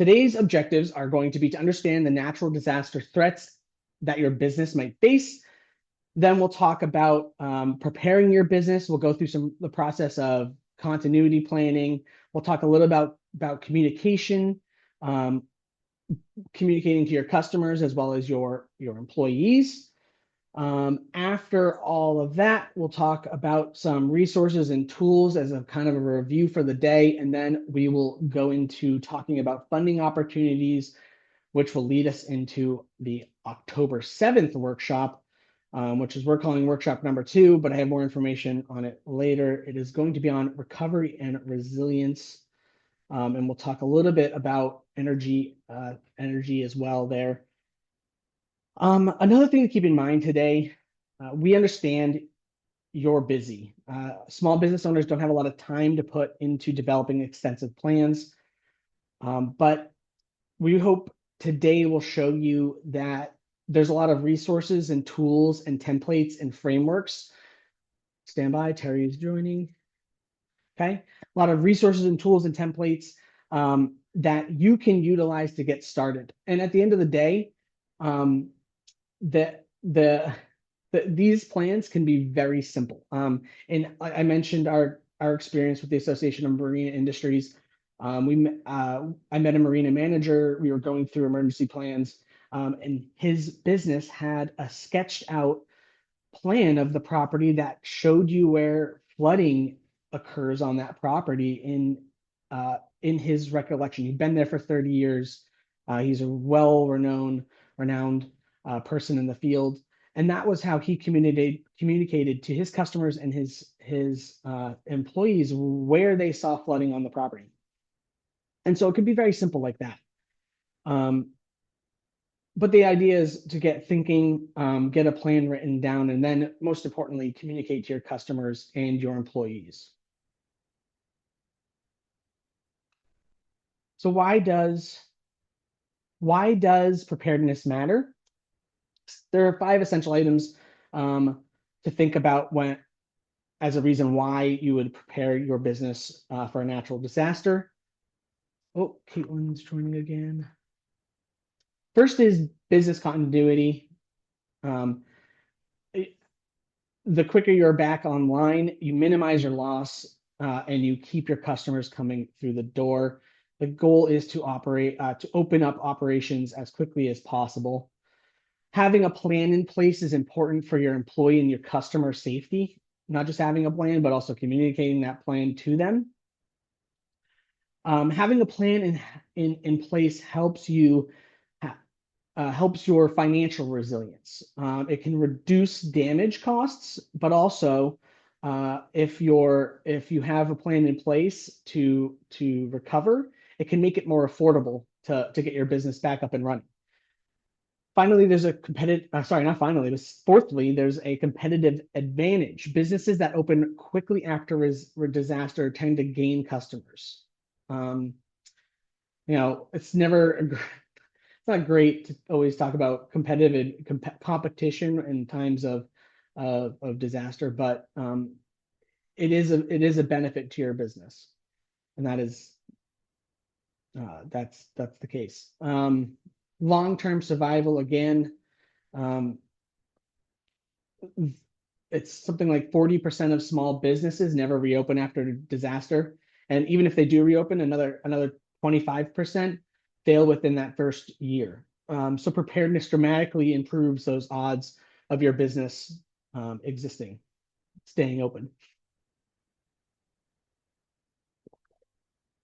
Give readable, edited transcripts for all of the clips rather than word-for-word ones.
Today's objectives are going to be to understand the natural disaster threats that your business might face. Then we'll talk about preparing your business. We'll go through the process of continuity planning. We'll talk a little about communication, communicating to your customers as well as your employees. After all of that, we'll talk about some resources and tools as a kind of a review for the day, and then we will go into talking about funding opportunities, which will lead us into the October 7th workshop, which is we're calling workshop number 2, but I have more information on it later. It is going to be on recovery and resilience, and we'll talk a little bit about energy as well there. Another thing to keep in mind today, we understand you're busy. Small business owners don't have a lot of time to put into developing extensive plans, but we hope today will show you that there's a lot of resources and tools and templates and frameworks. Stand by, Terry is joining. Okay, a lot of resources and tools and templates that you can utilize to get started. And at the end of the day, these plans can be very simple. And I mentioned our experience with the Association of Marine Industries. I met a marina manager. We were going through emergency plans, and his business had a sketched out plan of the property that showed you where flooding occurs on that property in his recollection. He'd been there for 30 years. He's a renowned person in the field, and that was how he communicated to his customers and his employees where they saw flooding on the property. And so it could be very simple like that. But the idea is to get thinking, get a plan written down, and then most importantly, communicate to your customers and your employees. So why does preparedness matter? There are 5 essential items to think about as a reason why you would prepare your business for a natural disaster. Oh, Caitlin's joining again. First is business continuity. The quicker you're back online, you minimize your loss and you keep your customers coming through the door. The goal is to open up operations as quickly as possible. Having a plan in place is important for your employee and your customer safety, not just having a plan, but also communicating that plan to them. Having a plan in place helps your financial resilience. It can reduce damage costs, but also if you have a plan in place to recover, it can make it more affordable to get your business back up and running. Finally, there's a fourthly, there's a competitive advantage. Businesses that open quickly after a disaster tend to gain customers. It's not great to always talk about competition in times of disaster, but it is a benefit to your business, and that's the case. Long-term survival, again, it's something like 40% of small businesses never reopen after a disaster, and even if they do reopen, another 25% fail within that first year. So preparedness dramatically improves those odds of your business staying open.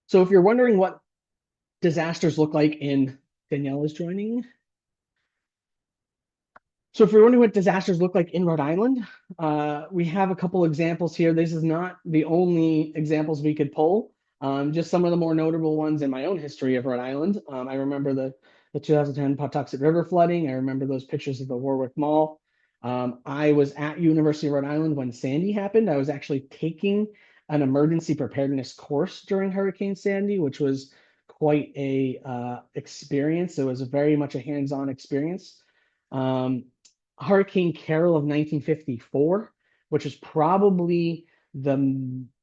So if you're wondering what disasters look like Danielle is joining. So if you're wondering what disasters look like in Rhode Island, we have a couple examples here. This is not the only examples we could pull. Just some of the more notable ones in my own history of Rhode Island. I remember the 2010 Pawtuxet River flooding. I remember those pictures of the Warwick Mall. I was at University of Rhode Island when Sandy happened. I was actually taking an emergency preparedness course during Hurricane Sandy, which was quite a experience. It was very much a hands-on experience. Hurricane Carol of 1954, which is probably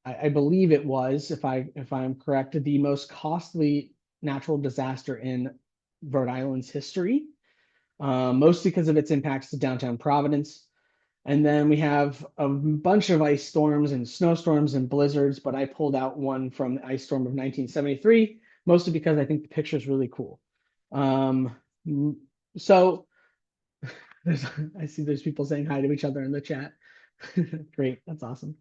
I believe it was, if I'm correct, the most costly natural disaster in Rhode Island's history, mostly because of its impacts to downtown Providence. And then we have a bunch of ice storms and snowstorms and blizzards, but I pulled out one from the ice storm of 1973, mostly because I think the picture is really cool. So I see there's people saying hi to each other in the chat. Great, that's awesome.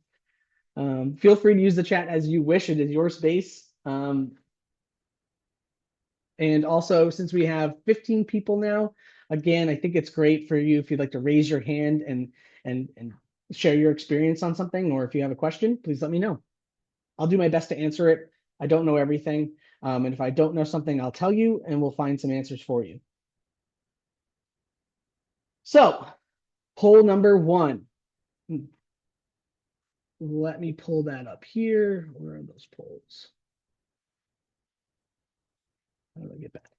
Feel free to use the chat as you wish. It is your space. And also, since we have 15 people now, again, I think it's great for you if you'd like to raise your hand and share your experience on something, or if you have a question, please let me know. I'll do my best to answer it. I don't know everything. And if I don't know something, I'll tell you, and we'll find some answers for you. So, poll number 1. Let me pull that up here. Where are those polls? How do I get back?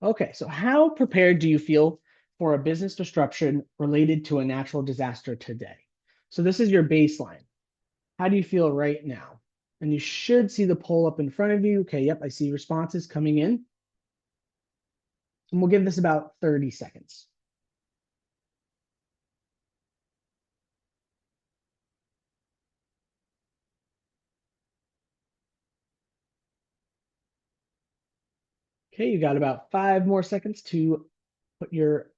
Okay, so how prepared do you feel for a business disruption related to a natural disaster today? So this is your baseline. How do you feel right now? And you should see the poll up in front of you. Okay, yep, I see responses coming in. And we'll give this about 30 seconds. Okay, you got about 5 more seconds to put your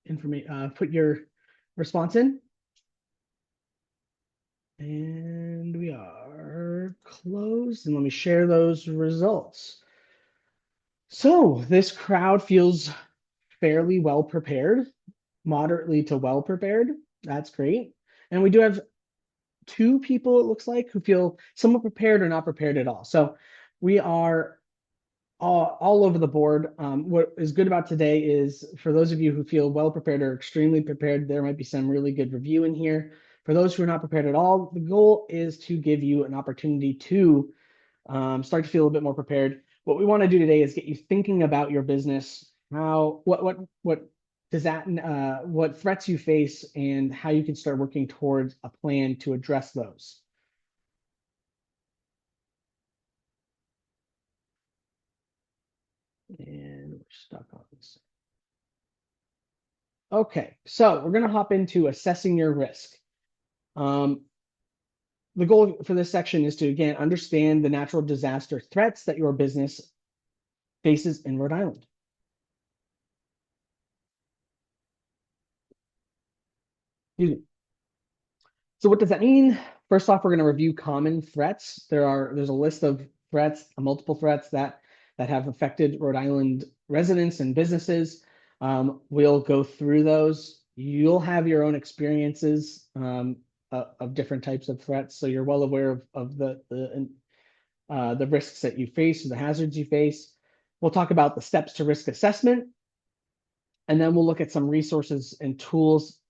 information, put your response in. And we are closed. And let me share those results. So this crowd feels fairly well prepared, moderately to well prepared. That's great. And we do have 2 people, it looks like, who feel somewhat prepared or not prepared at all. So we are all over the board. What is good about today is for those of you who feel well prepared or extremely prepared, there might be some really good review in here. For those who are not prepared at all, the goal is to give you an opportunity to start to feel a bit more prepared. What we want to do today is get you thinking about your business, what does that what threats you face, and how you can start working towards a plan to address those. And we're stuck on this. Okay, so we're going to hop into assessing your risk. The goal for this section is to, again, understand the natural disaster threats that your business faces in Rhode Island. So what does that mean? First off, we're going to review common threats. There's a list of threats, multiple threats that have affected Rhode Island residents and businesses. We'll go through those. You'll have your own experiences of different types of threats, so you're well aware of the risks that you face, the hazards you face. We'll talk about the steps to risk assessment, and then we'll look at some resources and tools,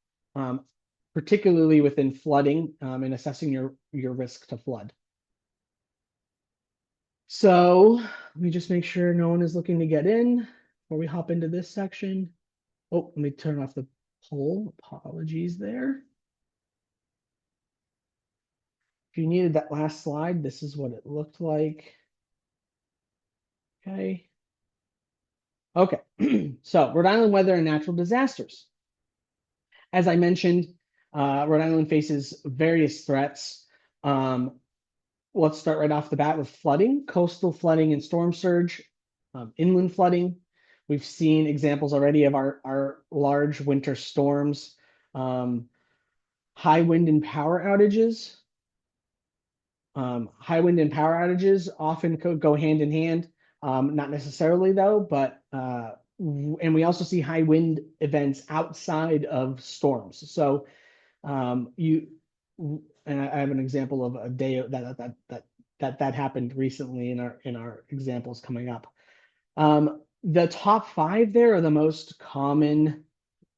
particularly within flooding and assessing your risk to flood. So let me just make sure no one is looking to get in before we hop into this section. Oh, let me turn off the poll. Apologies there. If you needed that last slide, this is what it looked like. Okay. Okay, so Rhode Island weather and natural disasters. As I mentioned, Rhode Island faces various threats. Let's start right off the bat with flooding, coastal flooding and storm surge, inland flooding. We've seen examples already of our large winter storms, high wind and power outages. High wind and power outages often go hand in hand, not necessarily though, but and we also see high wind events outside of storms. So and I have an example of a day that happened recently in our examples coming up. The top 5 there are the most common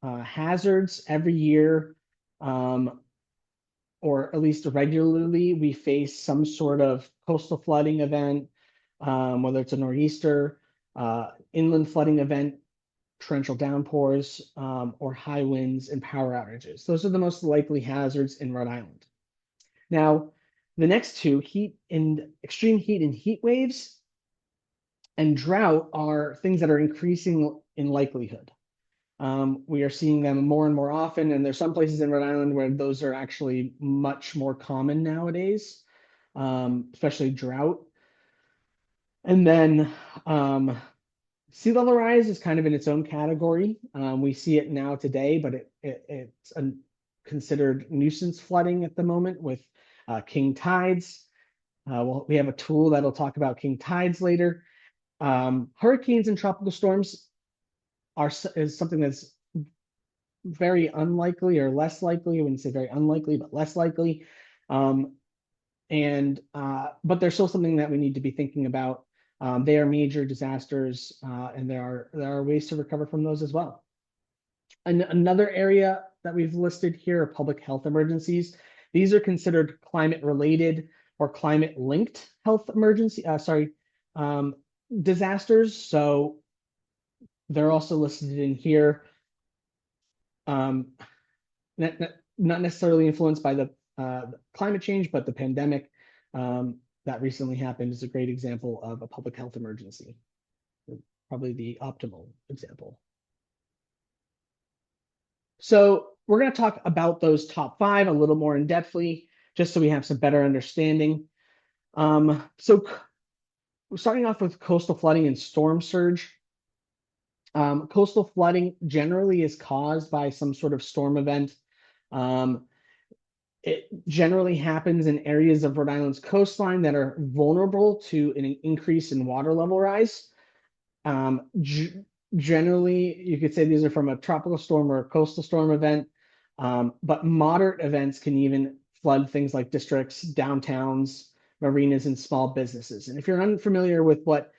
hazards every year, or at least regularly. We face some sort of coastal flooding event, whether it's a nor'easter, inland flooding event, torrential downpours, or high winds and power outages. Those are the most likely hazards in Rhode Island. Now, The next two, extreme heat and heat waves and drought, are things that are increasing in likelihood. We are seeing them more and more often, and there's some places in Rhode Island where those are actually much more common nowadays, especially drought. And then sea level rise is kind of in its own category. We see it now today, but it's considered nuisance flooding at the moment with king tides. Well, we have a tool that'll talk about king tides later. Hurricanes and tropical storms is something that's very unlikely or less likely. I wouldn't say very unlikely, but less likely. But they're still something that we need to be thinking about. They are major disasters, and there are ways to recover from those as well. Another area that we've listed here are public health emergencies. These are considered climate related or climate linked health emergency, disasters. So they're also listed in here. Not necessarily influenced by the climate change, but the pandemic that recently happened is a great example of a public health emergency. Probably the optimal example. So we're going to talk about those top 5 a little more in depthly, just so we have some better understanding. So we're starting off with coastal flooding and storm surge. Coastal flooding generally is caused by some sort of storm event. It generally happens in areas of Rhode Island's coastline that are vulnerable to an increase in water level rise. Generally, you could say these are from a tropical storm or a coastal storm event, but moderate events can even flood things like districts, downtowns, marinas, and small businesses. And if you're unfamiliar with what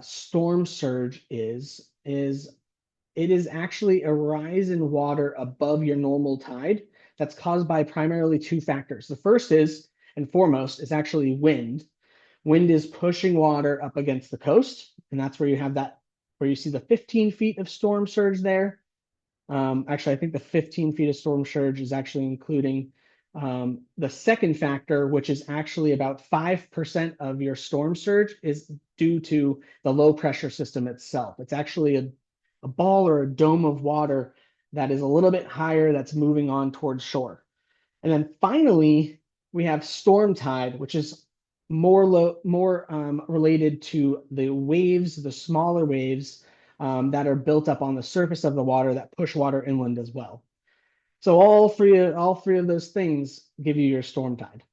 storm surge is it is actually a rise in water above your normal tide that's caused by primarily 2 factors. The first is, and foremost, is actually wind. Wind is pushing water up against the coast, and that's where you have that, where you see the 15 feet of storm surge there. Actually, I think the 15 feet of storm surge is actually including the second factor, which is actually about 5% of your storm surge is due to the low pressure system itself. It's actually a ball or a dome of water that is a little bit higher that's moving on towards shore. And then finally, we have storm tide, which is more related to the waves, the smaller waves that are built up on the surface of the water that push water inland as well. So all three of those things give you your storm tide.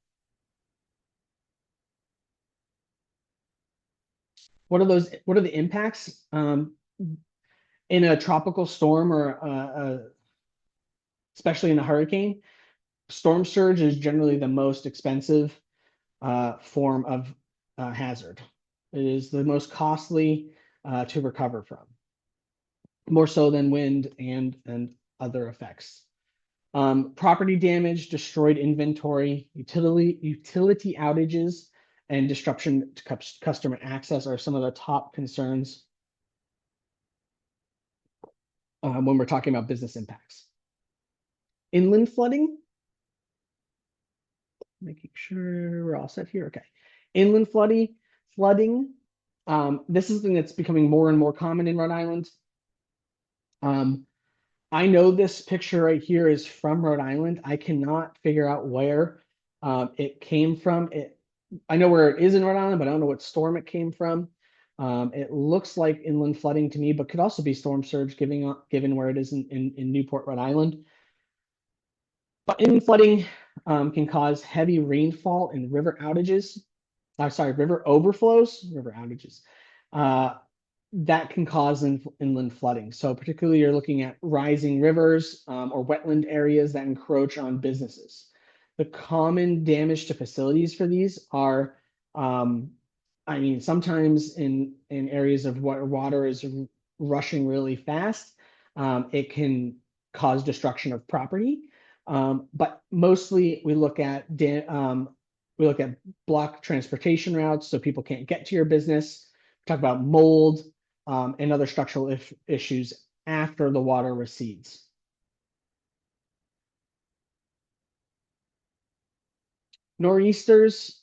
What are the impacts in a tropical storm or especially in a hurricane? Storm surge is generally the most expensive form of hazard. It is the most costly to recover from, more so than wind and other effects. Property damage, destroyed inventory, utility outages, and disruption to customer access are some of the top concerns when we're talking about business impacts. Inland flooding, making sure we're all set here. Okay. Inland flooding. This is something that's becoming more and more common in Rhode Island. I know this picture right here is from Rhode Island. I cannot figure out where it came from. I know where it is in Rhode Island, but I don't know what storm it came from. It looks like inland flooding to me, but could also be storm surge given where it is in Newport, Rhode Island. But inland flooding can cause heavy rainfall and river outages. River overflows, river outages. That can cause inland flooding. So particularly you're looking at rising rivers or wetland areas that encroach on businesses. The common damage to facilities for these are, sometimes in areas of where water is rushing really fast, it can cause destruction of property. But mostly we look at blocked transportation routes so people can't get to your business. Talk about mold and other structural issues after the water recedes. Nor'easters,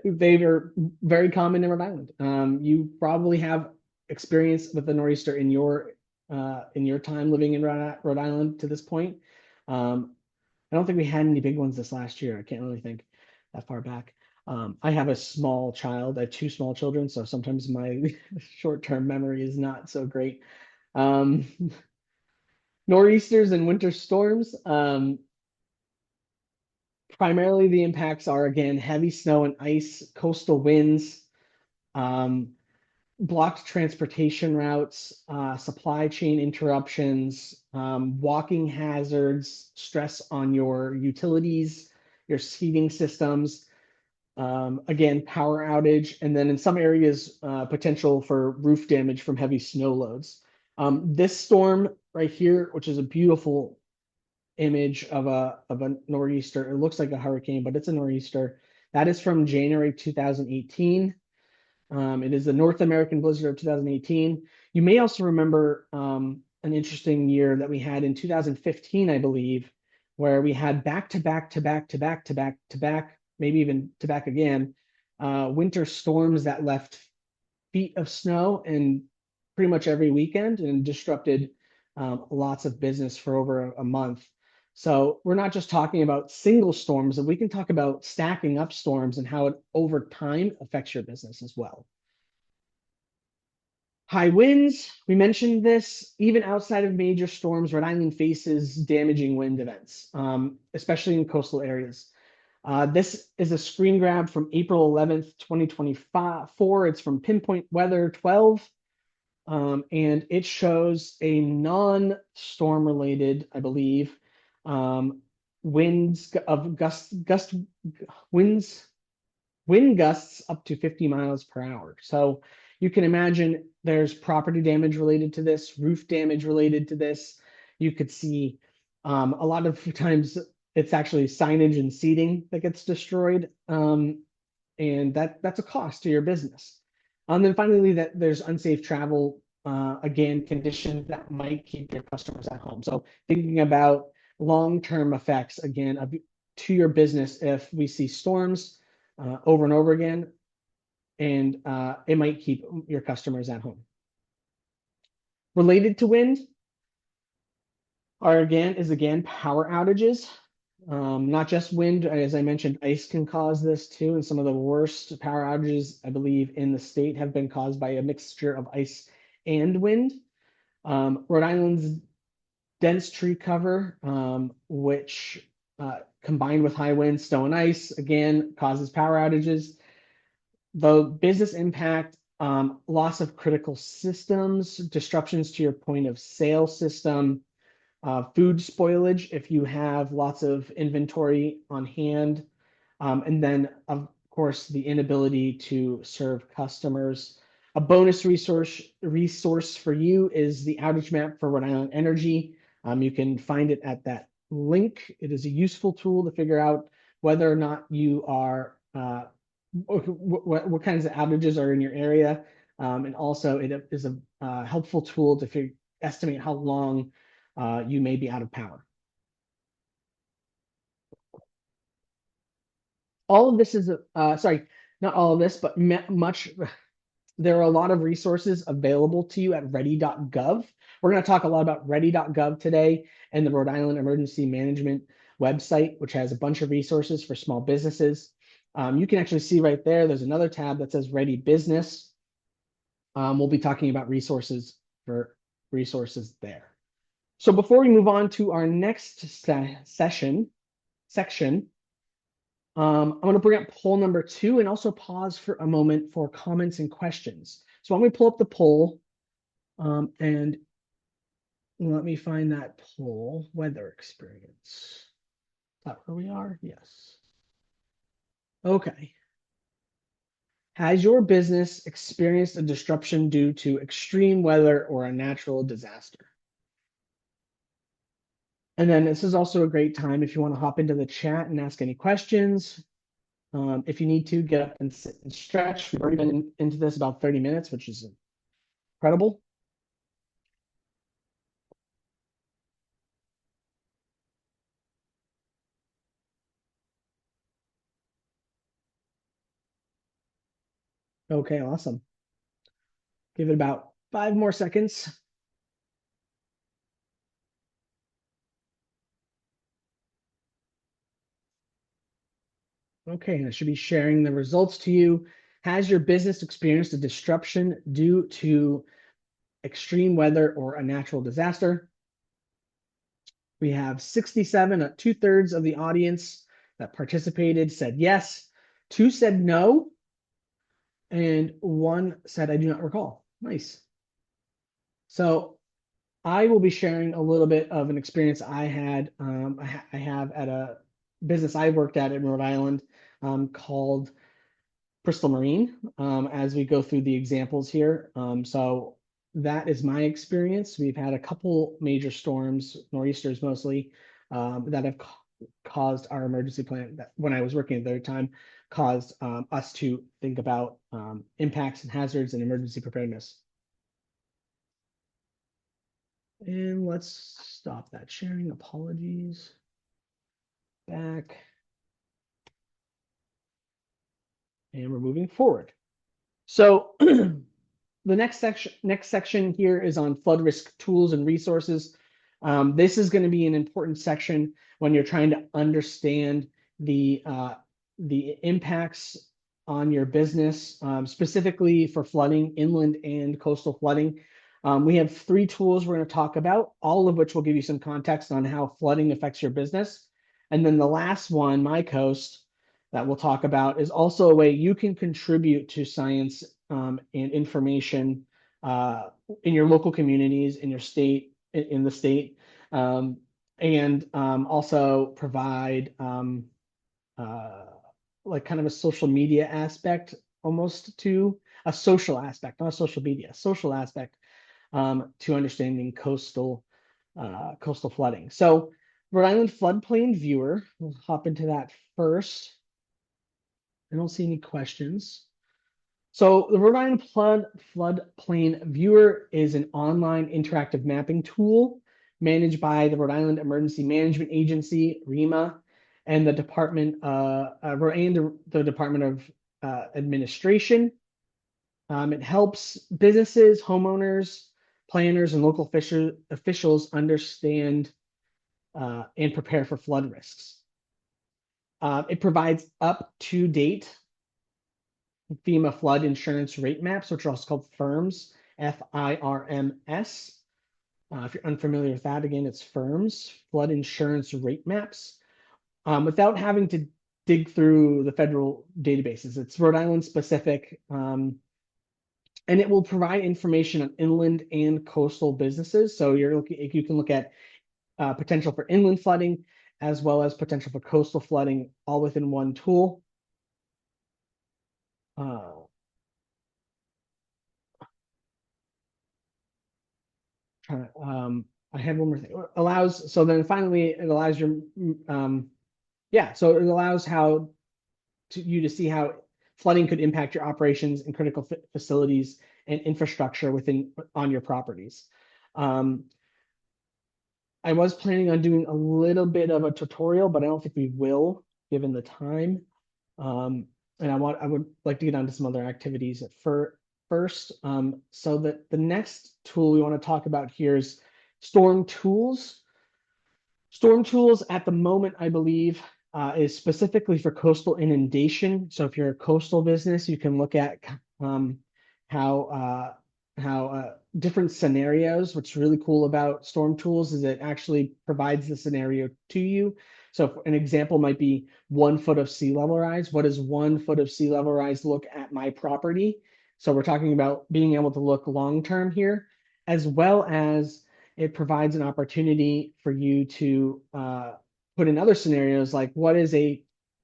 they are very common in Rhode Island. You probably have experience with the nor'easter in your time living in Rhode Island to this point. I don't think we had any big ones this last year. I can't really think that far back. I have a small child. I have two small children, so sometimes my short-term memory is not so great. Um, Nor'easters and winter storms. Primarily, the impacts are again heavy snow and ice, coastal winds, um, blocked transportation routes, supply chain interruptions, walking hazards, stress on your utilities, your heating systems, again, power outage, and then in some areas, potential for roof damage from heavy snow loads. This storm right here, which is a beautiful image of a nor'easter, it looks like a hurricane, but it's a nor'easter. That is from January 2018. It is the North American blizzard of 2018. You may also remember an interesting year that we had in 2015, I believe, where we had back to back to back to back to back to back, maybe even to back again, winter storms that left feet of snow and pretty much every weekend and disrupted lots of business for over a month. So we're not just talking about single storms, and we can talk about stacking up storms and how it over time affects your business as well. High winds, we mentioned this, even outside of major storms, Rhode Island faces damaging wind events, especially in coastal areas. This is a screen grab from April 11th, 2024. It's from Pinpoint Weather 12. And it shows a non-storm related, I believe, winds of wind gusts up to 50 miles per hour. So you can imagine there's property damage related to this, roof damage related to this. You could see a lot of times it's actually signage and seating that gets destroyed. And that's a cost to your business. And then finally, that there's unsafe travel, again, conditions that might keep your customers at home. So thinking about long-term effects, again, to your business if we see storms over and over again, and it might keep your customers at home. Related to wind is again power outages. Not just wind, as I mentioned, ice can cause this too. And some of the worst power outages, I believe, in the state have been caused by a mixture of ice and wind. Rhode Island's dense tree cover, which combined with high winds, snow and ice, again, causes power outages. The business impact, loss of critical systems, disruptions to your point of sale system, food spoilage if you have lots of inventory on hand, and then of course the inability to serve customers. A bonus resource for you is the outage map for Rhode Island Energy. You can find it at that link. It is a useful tool to figure out whether or not you are what kinds of outages are in your area, and also it is a helpful tool to estimate how long you may be out of power. All of this is, sorry, not all of this, but much, there are a lot of resources available to you at ready.gov. We're going to talk a lot about ready.gov today and the Rhode Island Emergency Management website, which has a bunch of resources for small businesses. You can actually see right there, there's another tab that says Ready Business. We'll be talking about resources there. So before we move on to our next section, I'm going to bring up poll number 2 and also pause for a moment for comments and questions. So when we pull up the poll, and let me find that poll, weather experience. Is that where we are? Yes. Okay. Has your business experienced a disruption due to extreme weather or a natural disaster? And then this is also a great time if you want to hop into the chat and ask any questions. If you need to, get up and sit and stretch. We've already been into this about 30 minutes, which is incredible. Okay, awesome. Give it about 5 more seconds. Okay, and I should be sharing the results to you. Has your business experienced a disruption due to extreme weather or a natural disaster? We have 67, 2/3 of the audience that participated said yes, two said no, and one said I do not recall. Nice. So I will be sharing a little bit of an experience I had. I have at a business I worked at in Rhode Island called Bristol Marine as we go through the examples here. So that is my experience. We've had a couple major storms, nor'easters mostly, that have caused our emergency plan that when I was working at the time caused us to think about impacts and hazards and emergency preparedness. And let's stop that sharing. Apologies. Back. And we're moving forward. So the next section here is on flood risk tools and resources. This is going to be an important section when you're trying to understand the impacts on your business, specifically for flooding, inland and coastal flooding. We have 3 tools we're going to talk about, all of which will give you some context on how flooding affects your business. And then the last one, My Coast, that we'll talk about is also a way you can contribute to science and information in your local communities, in your state, in the state, and also provide like kind of a social media aspect, almost to a social aspect, not social media, social aspect to understanding coastal flooding. So Rhode Island floodplain viewer, we'll hop into that first. I don't see any questions. So the Rhode Island Floodplain Viewer is an online interactive mapping tool managed by the Rhode Island Emergency Management Agency, REMA, and the Department of Administration. It helps businesses, homeowners, planners, and local officials understand and prepare for flood risks. It provides up-to-date FEMA flood insurance rate maps, which are also called FIRMS, FIRMS. If you're unfamiliar with that, again, it's FIRMS, flood insurance rate maps, without having to dig through the federal databases. It's Rhode Island specific, and it will provide information on inland and coastal businesses. So you can look at potential for inland flooding as well as potential for coastal flooding, all within one tool. I had one more thing. So then finally it allows your, so it allows you to see how flooding could impact your operations and critical facilities and infrastructure on your properties. I was planning on doing a little bit of a tutorial, but I don't think we will, given the time. And I would like to get on to some other activities first. So the next tool we want to talk about here is storm tools. Storm tools at the moment, I believe, is specifically for coastal inundation. So if you're a coastal business, you can look at how different scenarios. What's really cool about storm tools is it actually provides the scenario to you. So an example might be 1 foot of sea level rise. What does 1 foot of sea level rise look at my property? So we're talking about being able to look long term here, as well as it provides an opportunity for you to put in other scenarios like what is a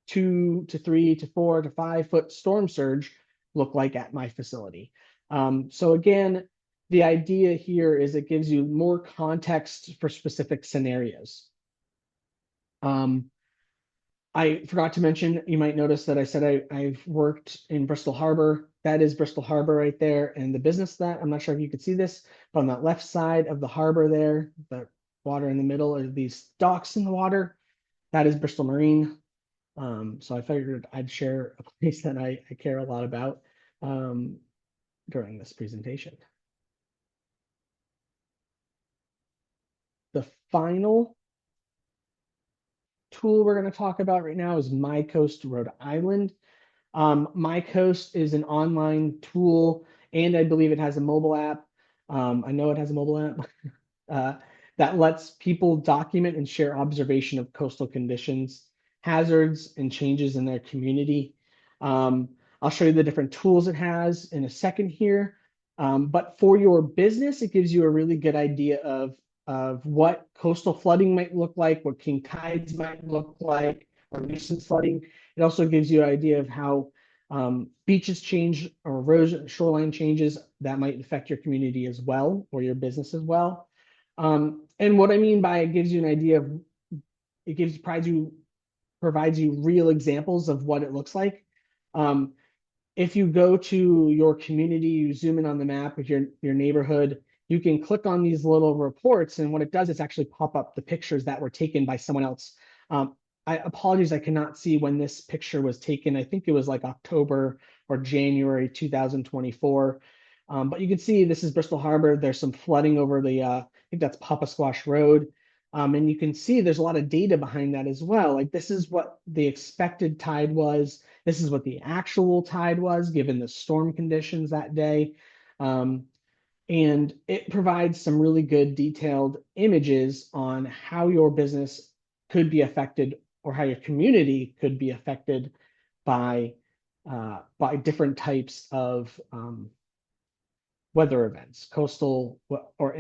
2 to 3 to 4 to 5 foot storm surge look like at my facility. So again, the idea here is it gives you more context for specific scenarios. I forgot to mention, you might notice that I said I've worked in Bristol Harbor. That is Bristol Harbor right there. And the business that, I'm not sure if you could see this, but on that left side of the harbor there, the water in the middle are these docks in the water. That is Bristol Marine. So I figured I'd share a place that I care a lot about. um, during this presentation. The final tool we're going to talk about right now is MyCoast Rhode Island. MyCoast is an online tool, and I believe it has a mobile app. I know it has a mobile app uh, that lets people document and share observation of coastal conditions, hazards, and changes in their community. Um, I'll show you the different tools it has in a second here. But for your business, it gives you a really good idea of what coastal flooding might look like, what king tides might look like, or recent flooding. It also gives you an idea of how beaches change or erosion, shoreline changes that might affect your community as well, or your business as well. And what I mean by it gives you an idea of, it provides you real examples of what it looks like. Um, if you go to your community, you zoom in on the map of your neighborhood, you can click on these little reports, and what it does is actually pop up the pictures that were taken by someone else. I apologize, I cannot see when this picture was taken. I think it was like October or January 2024. But you can see this is Bristol Harbor. There's some flooding over I think that's Papa Squash Road. And you can see there's a lot of data behind that as well. Like this is what the expected tide was. This is what the actual tide was given the storm conditions that day. And it provides some really good detailed images on how your business could be affected or how your community could be affected by different types of weather events, coastal or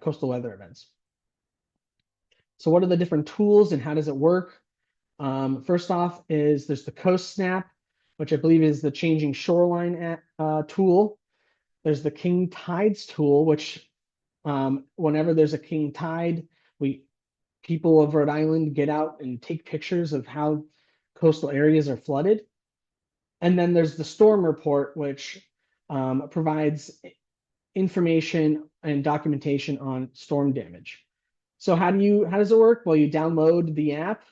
coastal weather events. So what are the different tools and how does it work? First off is there's the Coast Snap, which I believe is the changing shoreline tool. There's the King Tides tool, which whenever there's a king tide, people of Rhode Island get out and take pictures of how coastal areas are flooded. And then there's the storm report, which provides information and documentation on storm damage. So how does it work? Well, you download the app,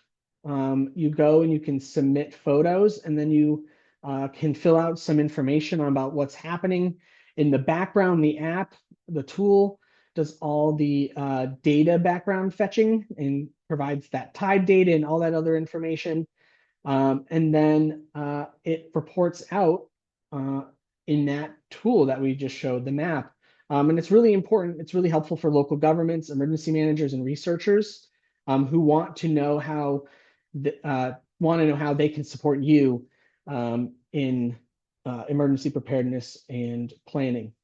you go and you can submit photos, and then you can fill out some information about what's happening. In the background, the app, the tool, does all the data background fetching and provides that tide data and all that other information. And then it reports out in that tool that we just showed, the map. And it's really important. It's really helpful for local governments, emergency managers, and researchers who want to know how they can support you in emergency preparedness and planning.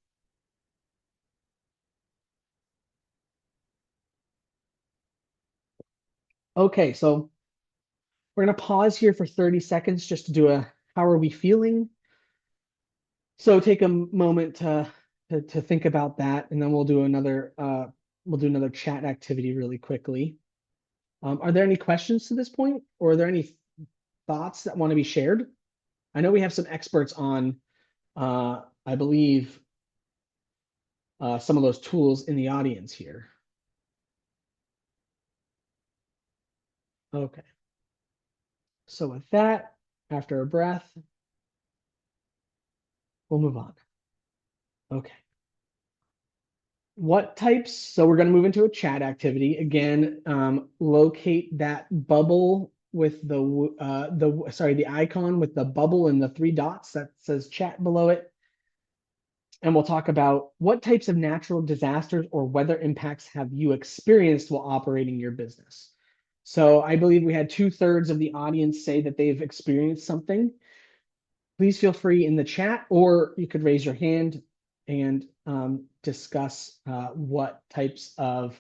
Okay, so we're going to pause here for 30 seconds just to do a how are we feeling? So take a moment to think about that, and then we'll do another chat activity really quickly. Are there any questions to this point, or are there any thoughts that want to be shared? I know we have some experts on, I believe, some of those tools in the audience here. Okay. So with that, after a breath, we'll move on. Okay. What types? So we're going to move into a chat activity. Again, locate that bubble with the icon with the bubble and the 3 dots that says chat below it. And we'll talk about what types of natural disasters or weather impacts have you experienced while operating your business. So I believe we had 2/3 of the audience say that they've experienced something. Please feel free in the chat, or you could raise your hand and discuss what types of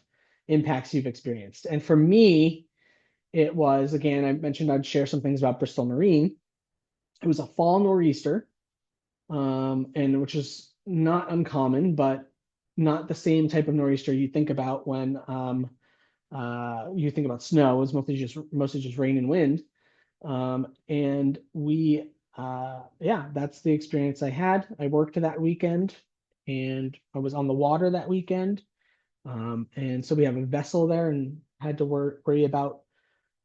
impacts you've experienced. And for me, it was, again, I mentioned I'd share some things about Bristol Marine. It was a fall nor'easter, and which is not uncommon, but not the same type of nor'easter you think about when you think about snow. It was mostly just rain and wind. And that's the experience I had. I worked that weekend and I was on the water that weekend. And so we have a vessel there and had to worry about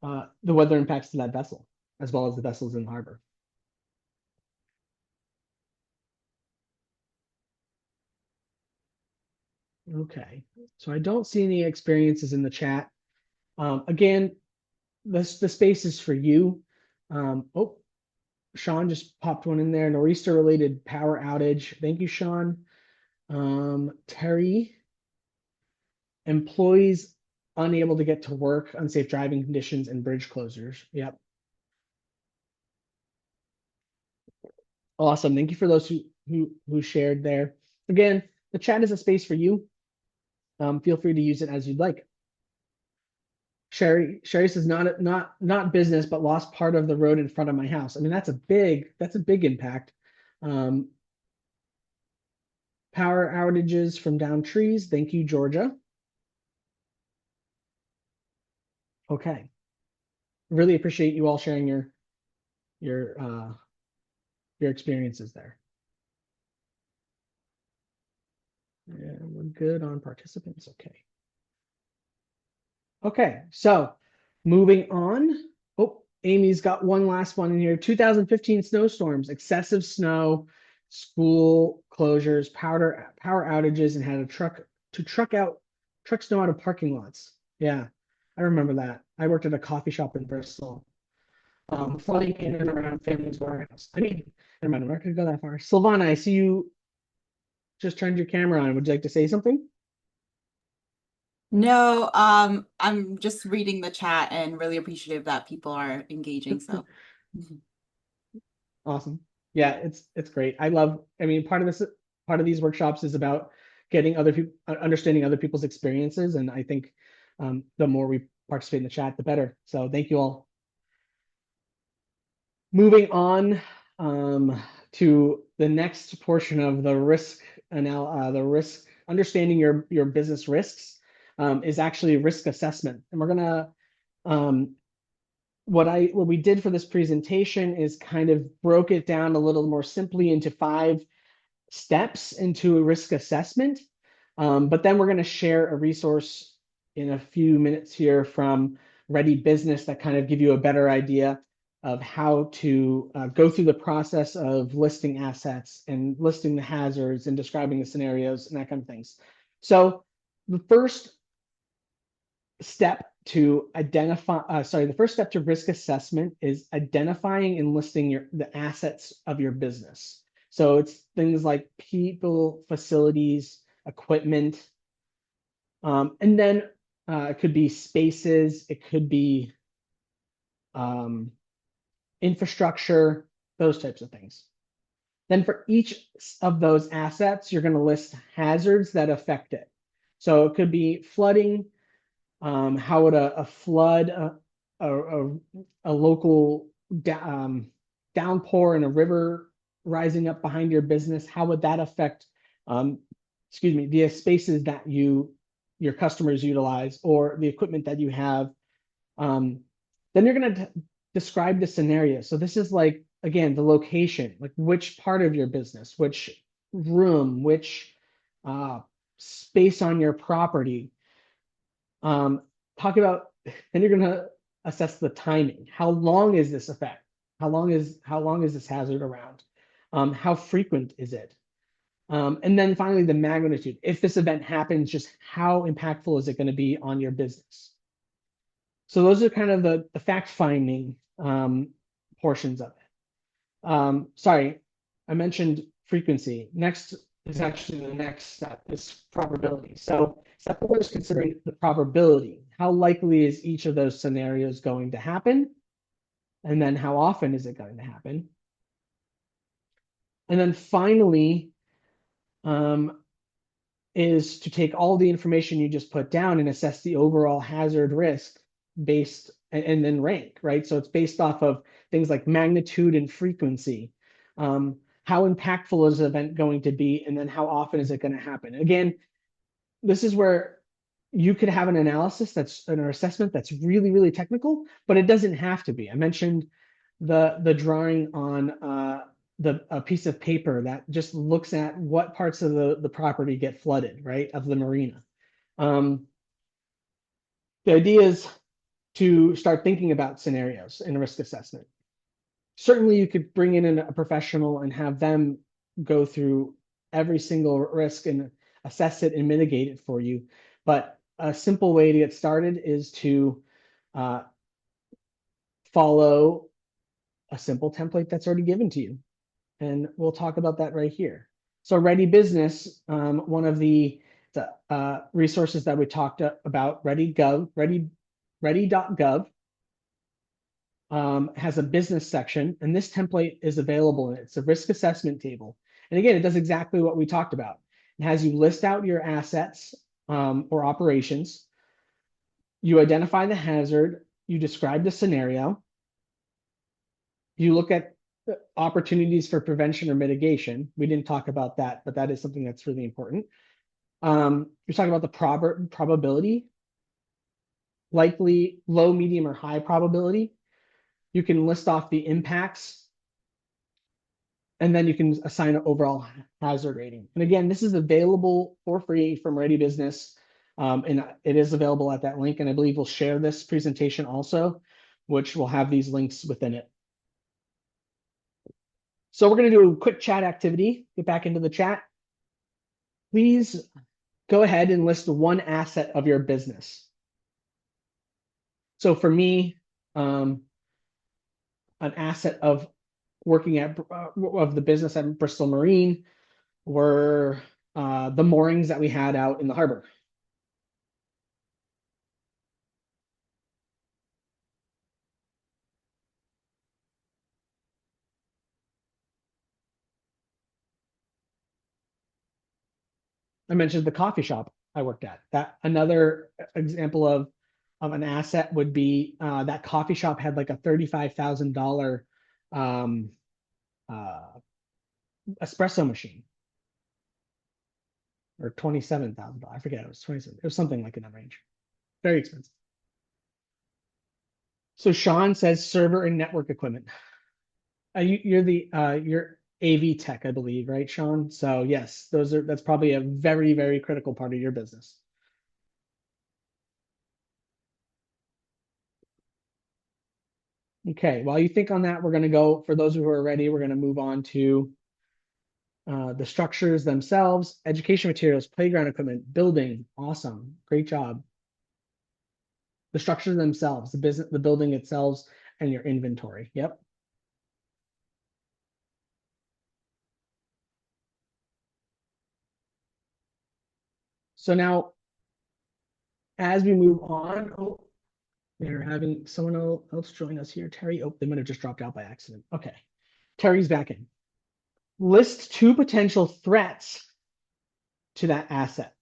the weather impacts to that vessel, as well as the vessels in the harbor. Okay. So I don't see any experiences in the chat. Again, the space is for you. Oh, Sean just popped one in there. Nor'easter related power outage. Thank you, Sean. Terry, employees unable to get to work, unsafe driving conditions, and bridge closures. Yep. Awesome. Thank you for those who shared there. Again, the chat is a space for you. Feel free to use it as you'd like. Sherry says not business, but lost part of the road in front of my house. I mean, that's a big impact. Um, Power outages from down trees. Thank you, Georgia. Okay. Really appreciate you all sharing your your experiences there. And we're good on participants. Okay. Okay, so moving on. Oh, Amy's got one last one in here. 2015 snowstorms, excessive snow, school closures, power outages, and had a truck snow out of parking lots. Yeah, I remember that. I worked at a coffee shop in Bristol. Flooding in and around family's warehouse. I mean, never mind, I'm not gonna go that far. Silvana, I see you just turned your camera on. Would you like to say something? No, I'm just reading the chat and really appreciative that people are engaging. So, mhm. Awesome. Yeah, it's great. I mean, part of these workshops is about getting other people understanding other people's experiences. And I think the more we participate in the chat, the better. So thank you all. Moving on to the next portion of the risk understanding your business risks is actually risk assessment. And we're gonna um, what we did for this presentation is kind of broke it down a little more simply into 5 steps into a risk assessment. But then we're going to share a resource in a few minutes here from Ready Business that kind of give you a better idea of how to go through the process of listing assets and listing the hazards and describing the scenarios and that kind of things. So the first step to the first step to risk assessment is identifying and listing the assets of your business. So it's things like people, facilities, equipment, and then it could be spaces, it could be um, infrastructure, those types of things. Then for each of those assets, you're going to list hazards that affect it. So it could be flooding. How would a flood, a local downpour in a river rising up behind your business, how would that affect, um, excuse me, the spaces that your customers utilize or the equipment that you have? Then you're going to describe the scenario. So this is like, again, the location, like which part of your business, which room, which uh, space on your property. Talk about, then you're going to assess the timing. How long is this effect? How long is this hazard around? How frequent is it? And then finally, the magnitude. If this event happens, just how impactful is it going to be on your business? So those are kind of the fact finding portions of it. Sorry, I mentioned frequency. Next is actually the next step is probability. So step 4 is considering the probability. How likely is each of those scenarios going to happen? And then how often is it going to happen? And then finally, um, is to take all the information you just put down and assess the overall hazard risk based and then rank, right? So it's based off of things like magnitude and frequency. How impactful is the event going to be? And then how often is it going to happen? Again, this is where you could have an analysis that's an assessment that's really, really technical, but it doesn't have to be. I mentioned the drawing on a piece of paper that just looks at what parts of the property get flooded, right, of the marina. The idea is to start thinking about scenarios in risk assessment. Certainly, you could bring in a professional and have them go through every single risk and assess it and mitigate it for you. But a simple way to get started is to follow a simple template that's already given to you. And we'll talk about that right here. So Ready Business, one of the resources that we talked about, ready.gov, has a business section, and this template is available in it. It's a risk assessment table. And again, it does exactly what we talked about. It has you list out your assets or operations. You identify the hazard. You describe the scenario. You look at opportunities for prevention or mitigation. We didn't talk about that, but that is something that's really important. You're talking about the probability, likely, low, medium, or high probability. You can list off the impacts, and then you can assign an overall hazard rating. And again, this is available for free from Ready Business, and it is available at that link. And I believe we'll share this presentation also, which will have these links within it. So we're going to do a quick chat activity. Get back into the chat. Please go ahead and list one asset of your business. So for me, an asset of working at of the business at Bristol Marine were the moorings that we had out in the harbor. I mentioned the coffee shop I worked at. That another example of an asset would be that coffee shop had like a $35,000 um, uh, espresso machine, or $27,000. I forget, it was 27. It was something like in that range. Very expensive. So Sean says server and network equipment. You're AV tech, I believe, right, Sean? So yes, that's probably a very, very critical part of your business. Okay, while you think on that, we're going to go, for those who are ready, we're going to move on to the structures themselves, education materials, playground equipment, building. Awesome. Great job. The structures themselves, the business, the building itself, and your inventory. Yep. So now, as we move on, we're having someone else join us here. Terry, oh, they might have just dropped out by accident. Okay. Terry's back in. List two potential threats to that asset.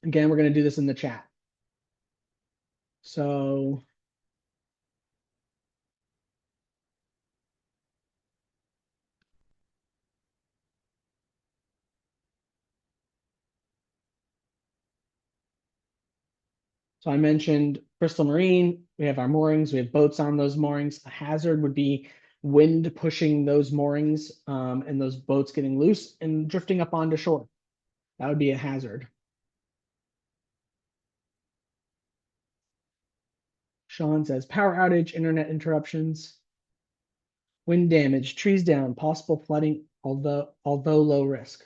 Again, we're going to do this in the chat. So I mentioned Bristol Marine. We have our moorings. We have boats on those moorings. A hazard would be wind pushing those moorings and those boats getting loose and drifting up onto shore. That would be a hazard. Sean says power outage, internet interruptions, wind damage, trees down, possible flooding, although low risk.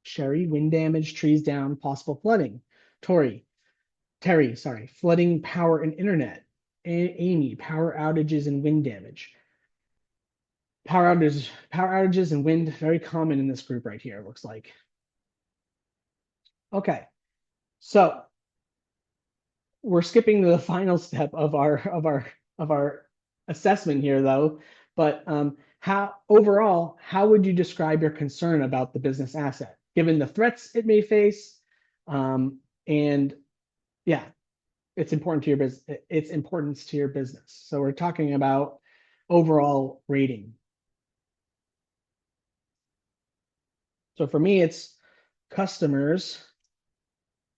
Sherry, wind damage, trees down, possible flooding. Terry, sorry, flooding, power, and internet. Amy, power outages and wind damage. Power outages and wind, very common in this group right here, it looks like. Okay, so we're skipping to the final step of our assessment here, though. But how would you describe your concern about the business asset, given the threats it may face, and yeah, its importance to your business. So we're talking about overall rating. So for me, it's customers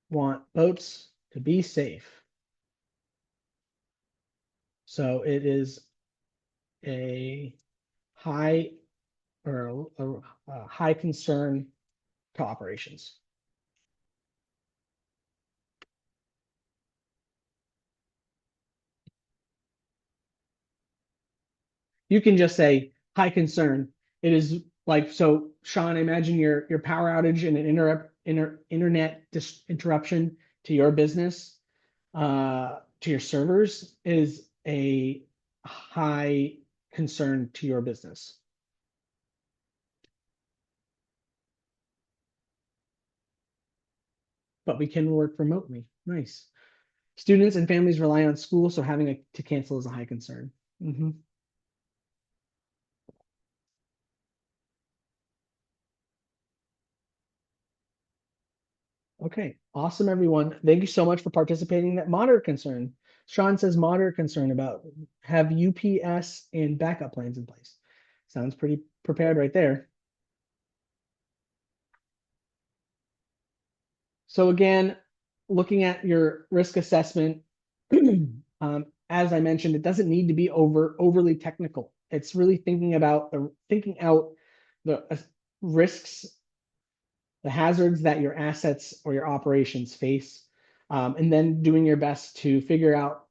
want boats to be safe. So it is a high or a high concern to operations. You can just say high concern. It is like, so Sean, imagine your power outage and an internet interruption to your business, to your servers is a high concern to your business. But we can work remotely. Nice. Students and families rely on school, so having to cancel is a high concern. Mhm. Okay, awesome, everyone. Thank you so much for participating in that moderate concern. Sean says moderate concern about have UPS and backup plans in place. Sounds pretty prepared right there. So again, looking at your risk assessment, as I mentioned, it doesn't need to be overly technical. It's really thinking out the risks, the hazards that your assets or your operations face, and then doing your best to figure out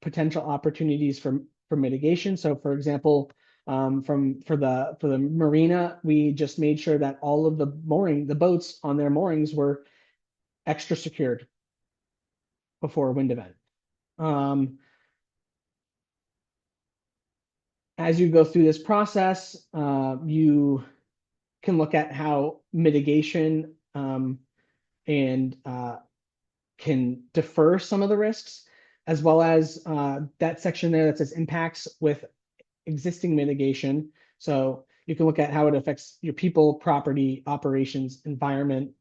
potential opportunities for mitigation. So, for example, for the marina, we just made sure that all of the boats on their moorings were extra secured before a wind event. As you go through this process, you can look at how mitigation and can defer some of the risks, as well as that section there that says impacts with existing mitigation. So you can look at how it affects your people, property, operations, environment,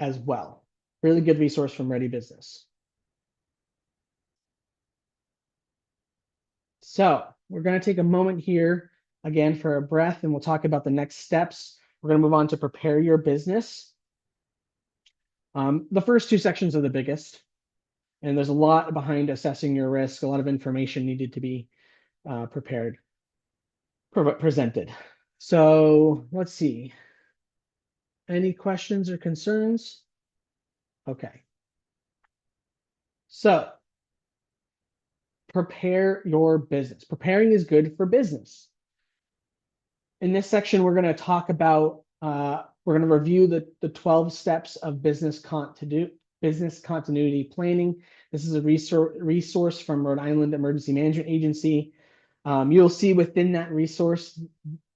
as well. Really good resource from Ready Business. So we're going to take a moment here again for a breath, and we'll talk about the next steps. We're going to move on to prepare your business. The first two sections are the biggest, and there's a lot behind assessing your risk, a lot of information needed to be presented. So let's see. Any questions or concerns? Okay. So prepare your business. Preparing is good for business. In this section, we're going to talk about, we're going to review the 12 steps of business continuity planning. This is a resource from Rhode Island Emergency Management Agency. You'll see within that resource,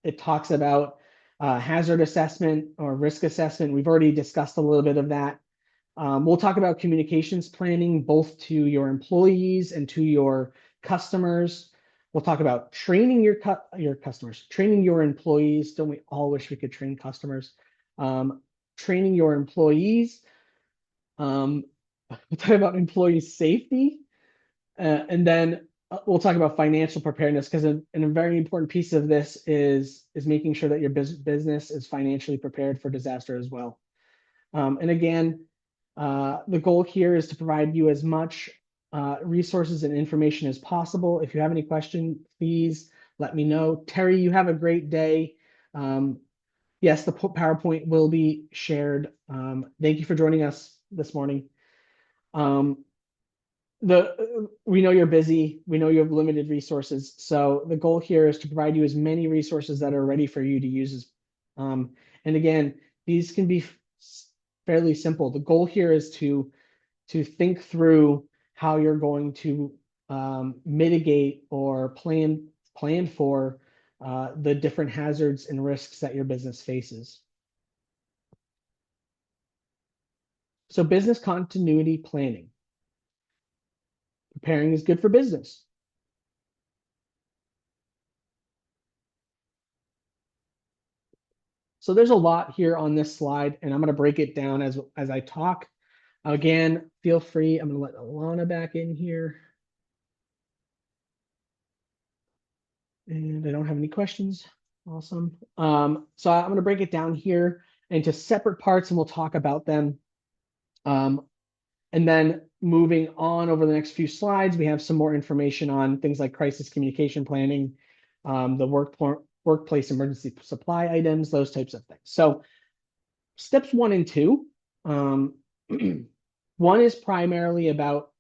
it talks about hazard assessment or risk assessment. We've already discussed a little bit of that. We'll talk about communications planning, both to your employees and to your customers. We'll talk about training your customers, training your employees. Don't we all wish we could train customers? Training your employees. We'll talk about employee safety. And then we'll talk about financial preparedness, because a very important piece of this is making sure that your business is financially prepared for disaster as well. And again, the goal here is to provide you as much resources and information as possible. If you have any questions, please let me know. Terry, you have a great day. Yes, the PowerPoint will be shared. Thank you for joining us this morning. We know you're busy. We know you have limited resources. So the goal here is to provide you as many resources that are ready for you to use. And again, these can be fairly simple. The goal here is to think through how you're going to mitigate or plan for the different hazards and risks that your business faces. So business continuity planning. Preparing is good for business. So there's a lot here on this slide, and I'm going to break it down as I talk. Again, feel free. I'm going to let Alana back in here. And I don't have any questions. Awesome. So I'm going to break it down here into separate parts, and we'll talk about them. And then moving on over the next few slides, we have some more information on things like crisis communication planning, the workplace emergency supply items, those types of things. So steps 1 and 2, one is primarily about,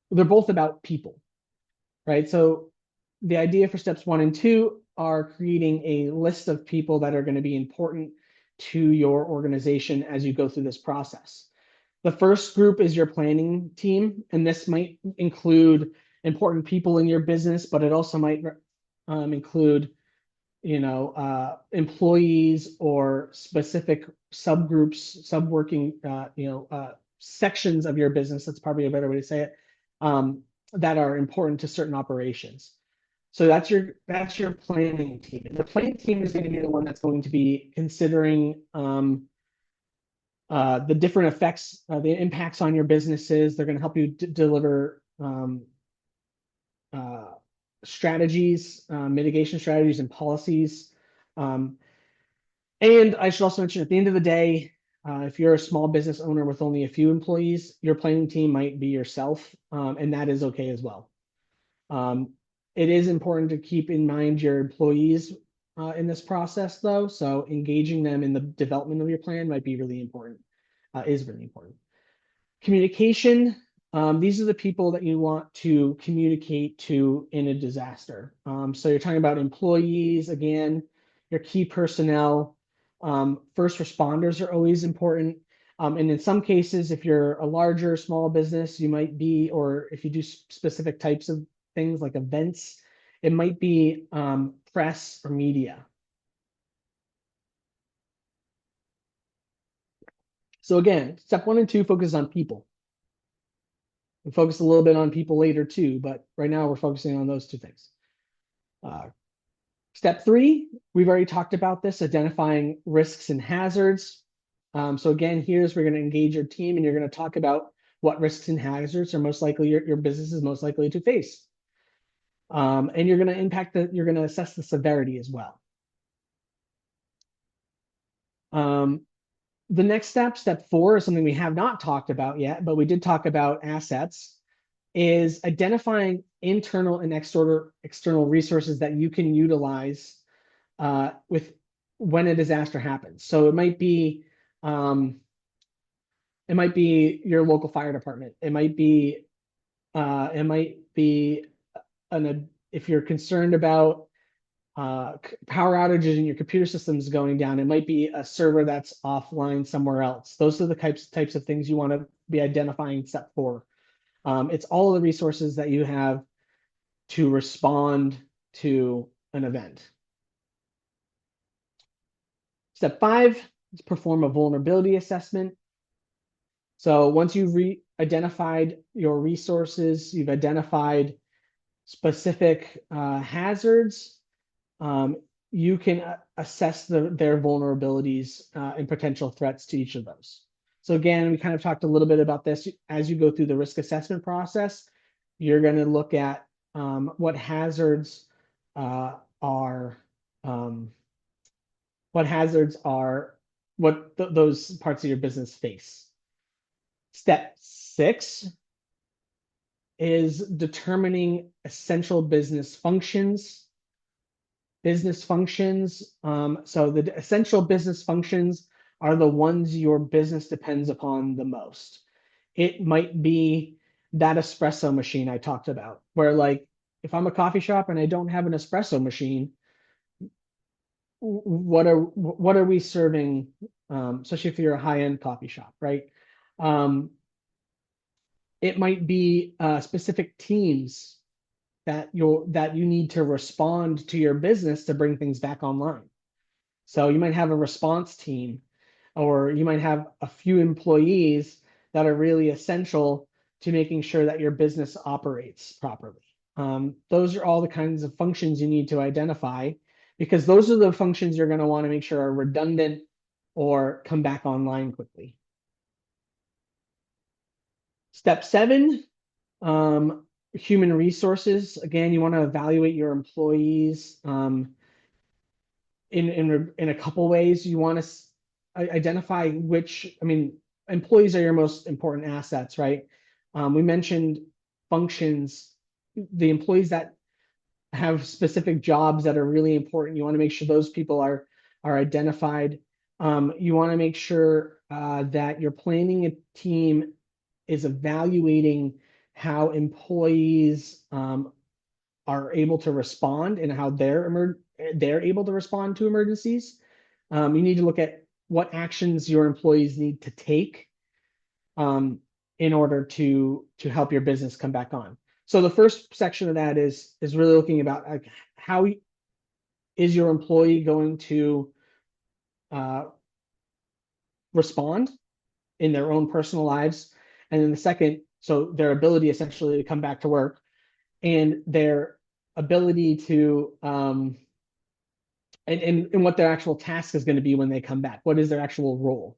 they're both about people, right? So the idea for steps 1 and 2 are creating a list of people that are going to be important to your organization as you go through this process. The first group is your planning team, and this might include important people in your business, but it also might include, employees or specific subgroups, subworking, sections of your business. That's probably a better way to say it, that are important to certain operations. So that's your planning team. And the planning team is going to be the one that's going to be considering the different effects, the impacts on your businesses. They're going to help you deliver uh, strategies, mitigation strategies, and policies. Um, and I should also mention at the end of the day, if you're a small business owner with only a few employees, your planning team might be yourself, and that is okay as well. It is important to keep in mind your employees in this process, though. So engaging them in the development of your plan might be really important, is really important. Communication. These are the people that you want to communicate to in a disaster. So you're talking about employees, again, your key personnel. First responders are always important. And in some cases, if you're a larger, small business, you might be, or if you do specific types of things like events, it might be press or media. So again, step 1 and 2 focus on people. We focus a little bit on people later too, but right now we're focusing on those two things. Step 3, we've already talked about this, identifying risks and hazards. So again, here's where you're going to engage your team and you're going to talk about what risks and hazards are most likely your business is most likely to face. And you're going to you're going to assess the severity as well. The next step 4, is something we have not talked about yet, but we did talk about assets, is identifying internal and external resources that you can utilize with when a disaster happens. So it might be your local fire department. It might be if you're concerned about power outages and your computer systems going down, it might be a server that's offline somewhere else. Those are the types of things you want to be identifying step 4. It's all of the resources that you have to respond to an event. Step 5 is perform a vulnerability assessment. So once you've identified your resources, you've identified specific hazards, you can assess their vulnerabilities and potential threats to each of those. So again, we kind of talked a little bit about this. As you go through the risk assessment process, you're going to look at what hazards are those parts of your business face. Step 6 is determining essential business functions. So the essential business functions are the ones your business depends upon the most. It might be that espresso machine I talked about, where like if I'm a coffee shop and I don't have an espresso machine, what are we serving? Especially if you're a high-end coffee shop, right? It might be specific teams that you need to respond to your business to bring things back online. So you might have a response team, or you might have a few employees that are really essential to making sure that your business operates properly. Those are all the kinds of functions you need to identify, because those are the functions you're going to want to make sure are redundant or come back online quickly. Step 7, human resources. Again, you want to evaluate your employees in a couple ways. You want to identify employees are your most important assets, right? We mentioned functions, the employees that have specific jobs that are really important. You want to make sure those people are identified. You want to make sure that you're planning a team is evaluating how employees are able to respond and how they're able to respond to emergencies. You need to look at what actions your employees need to take um, in order to help your business come back on. So the first section of that is really looking about like how is your employee going to uh, respond in their own personal lives, and then the second, so their ability essentially to come back to work and their ability to and what their actual task is going to be when they come back. What is their actual role?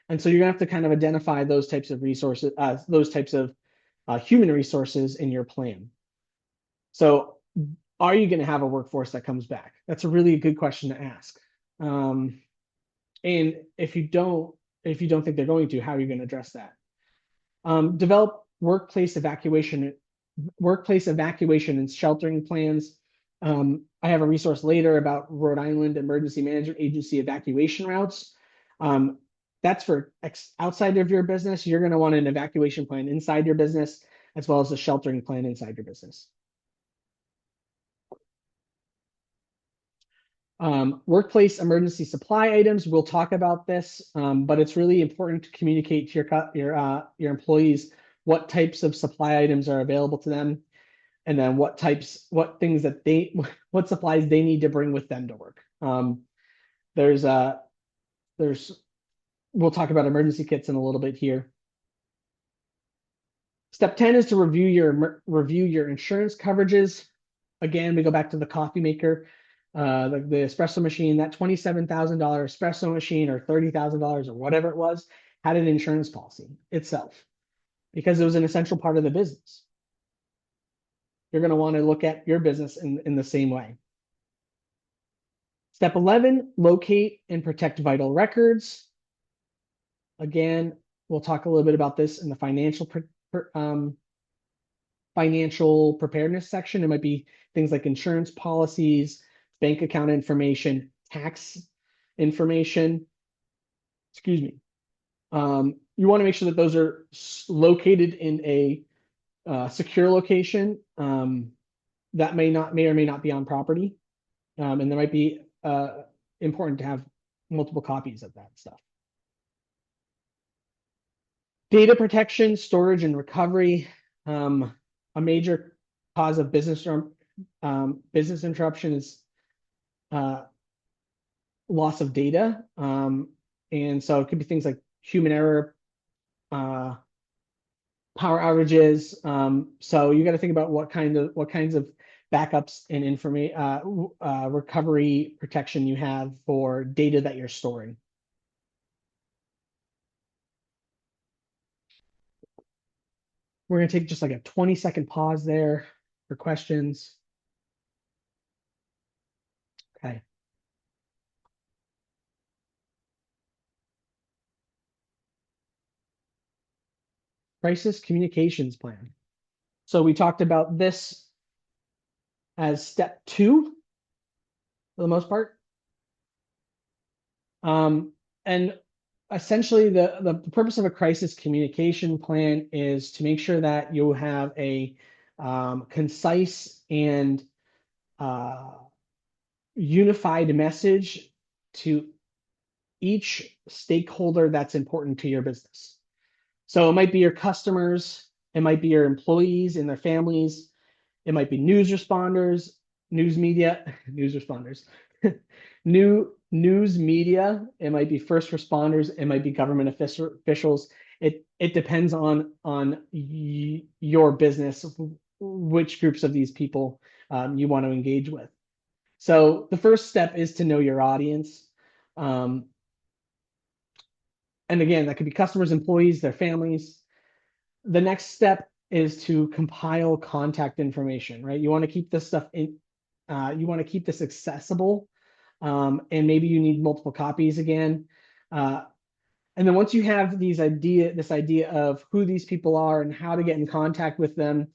And so you're gonna have to kind of identify those types of resources, those types of human resources in your plan. So are you going to have a workforce that comes back? That's a really good question to ask. Um, and if you don't think they're going to, how are you going to address that? Develop workplace evacuation and sheltering plans. I have a resource later about Rhode Island Emergency Management Agency evacuation routes. Um, that's for outside of your business. You're going to want an evacuation plan inside your business, as well as a sheltering plan inside your business. Workplace emergency supply items. We'll talk about this, but it's really important to communicate to your employees what types of supply items are available to them, and then what things that what supplies they need to bring with them to work. There's there's we'll talk about emergency kits in a little bit here. Step 10 is to review your insurance coverages. Again, we go back to the coffee maker, the espresso machine. That $27,000 espresso machine or $30,000 or whatever it was had an insurance policy itself because it was an essential part of the business. You're going to want to look at your business in the same way. Step 11, locate and protect vital records. Again, we'll talk a little bit about this in the financial preparedness section. It might be things like insurance policies, bank account information, tax information. Excuse me. You want to make sure that those are located in a secure location that may or may not be on property. And there might be important to have multiple copies of that stuff. Data protection, storage, and recovery. A major cause of business interruption is loss of data. And so it could be things like human error, power outages. So you got to think about what kinds of backups and information recovery protection you have for data that you're storing. We're going to take just like a 20-second pause there for questions. Okay. Crisis communications plan. So we talked about this as step 2 for the most part. And essentially the purpose of a crisis communication plan is to make sure that you have a concise and unified message to each stakeholder that's important to your business. So it might be your customers, it might be your employees and their families, it might be news responders, news media, news responders, news media, it might be first responders, it might be government officials. It depends on your business, which groups of these people you want to engage with. So the first step is to know your audience. And again, that could be customers, employees, their families. The next step is to compile contact information, right? You want to keep this stuff in, you want to keep this accessible. And maybe you need multiple copies again. And then once you have this idea of who these people are and how to get in contact with them,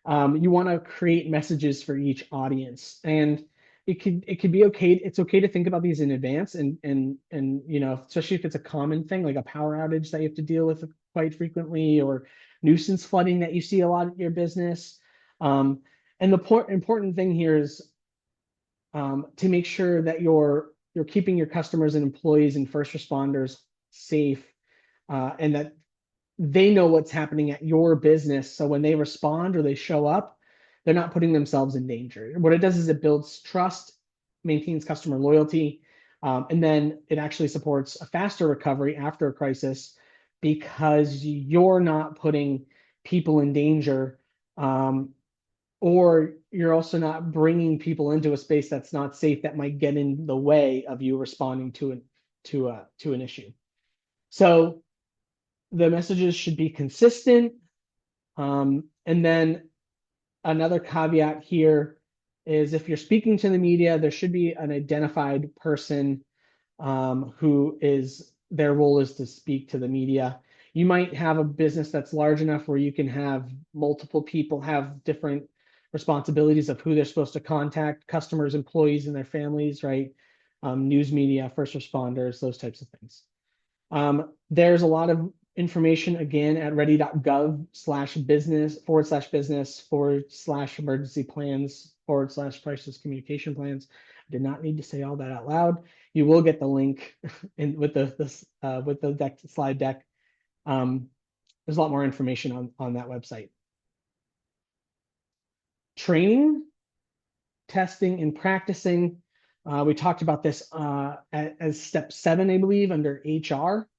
you want to create messages for each audience. And it could be okay. It's okay to think about these in advance and you know, especially if it's a common thing like a power outage that you have to deal with quite frequently or nuisance flooding that you see a lot in your business. And the important thing here is to make sure that you're keeping your customers and employees and first responders safe, and that they know what's happening at your business. So when they respond or they show up, they're not putting themselves in danger. What it does is it builds trust, maintains customer loyalty, and then it actually supports a faster recovery after a crisis because you're not putting people in danger, or you're also not bringing people into a space that's not safe that might get in the way of you responding to an issue. So the messages should be consistent. And then another caveat here is if you're speaking to the media, there should be an identified person who is their role is to speak to the media. You might have a business that's large enough where you can have multiple people have different responsibilities of who they're supposed to contact, customers, employees, and their families, right? News media, first responders, those types of things. There's a lot of information again at ready.gov/business/emergency plans /crisis communication plans. I did not need to say all that out loud. You will get the link with the slide deck. There's a lot more information on that website. Training, testing, and practicing. We talked about this as step 7, I believe, under HR.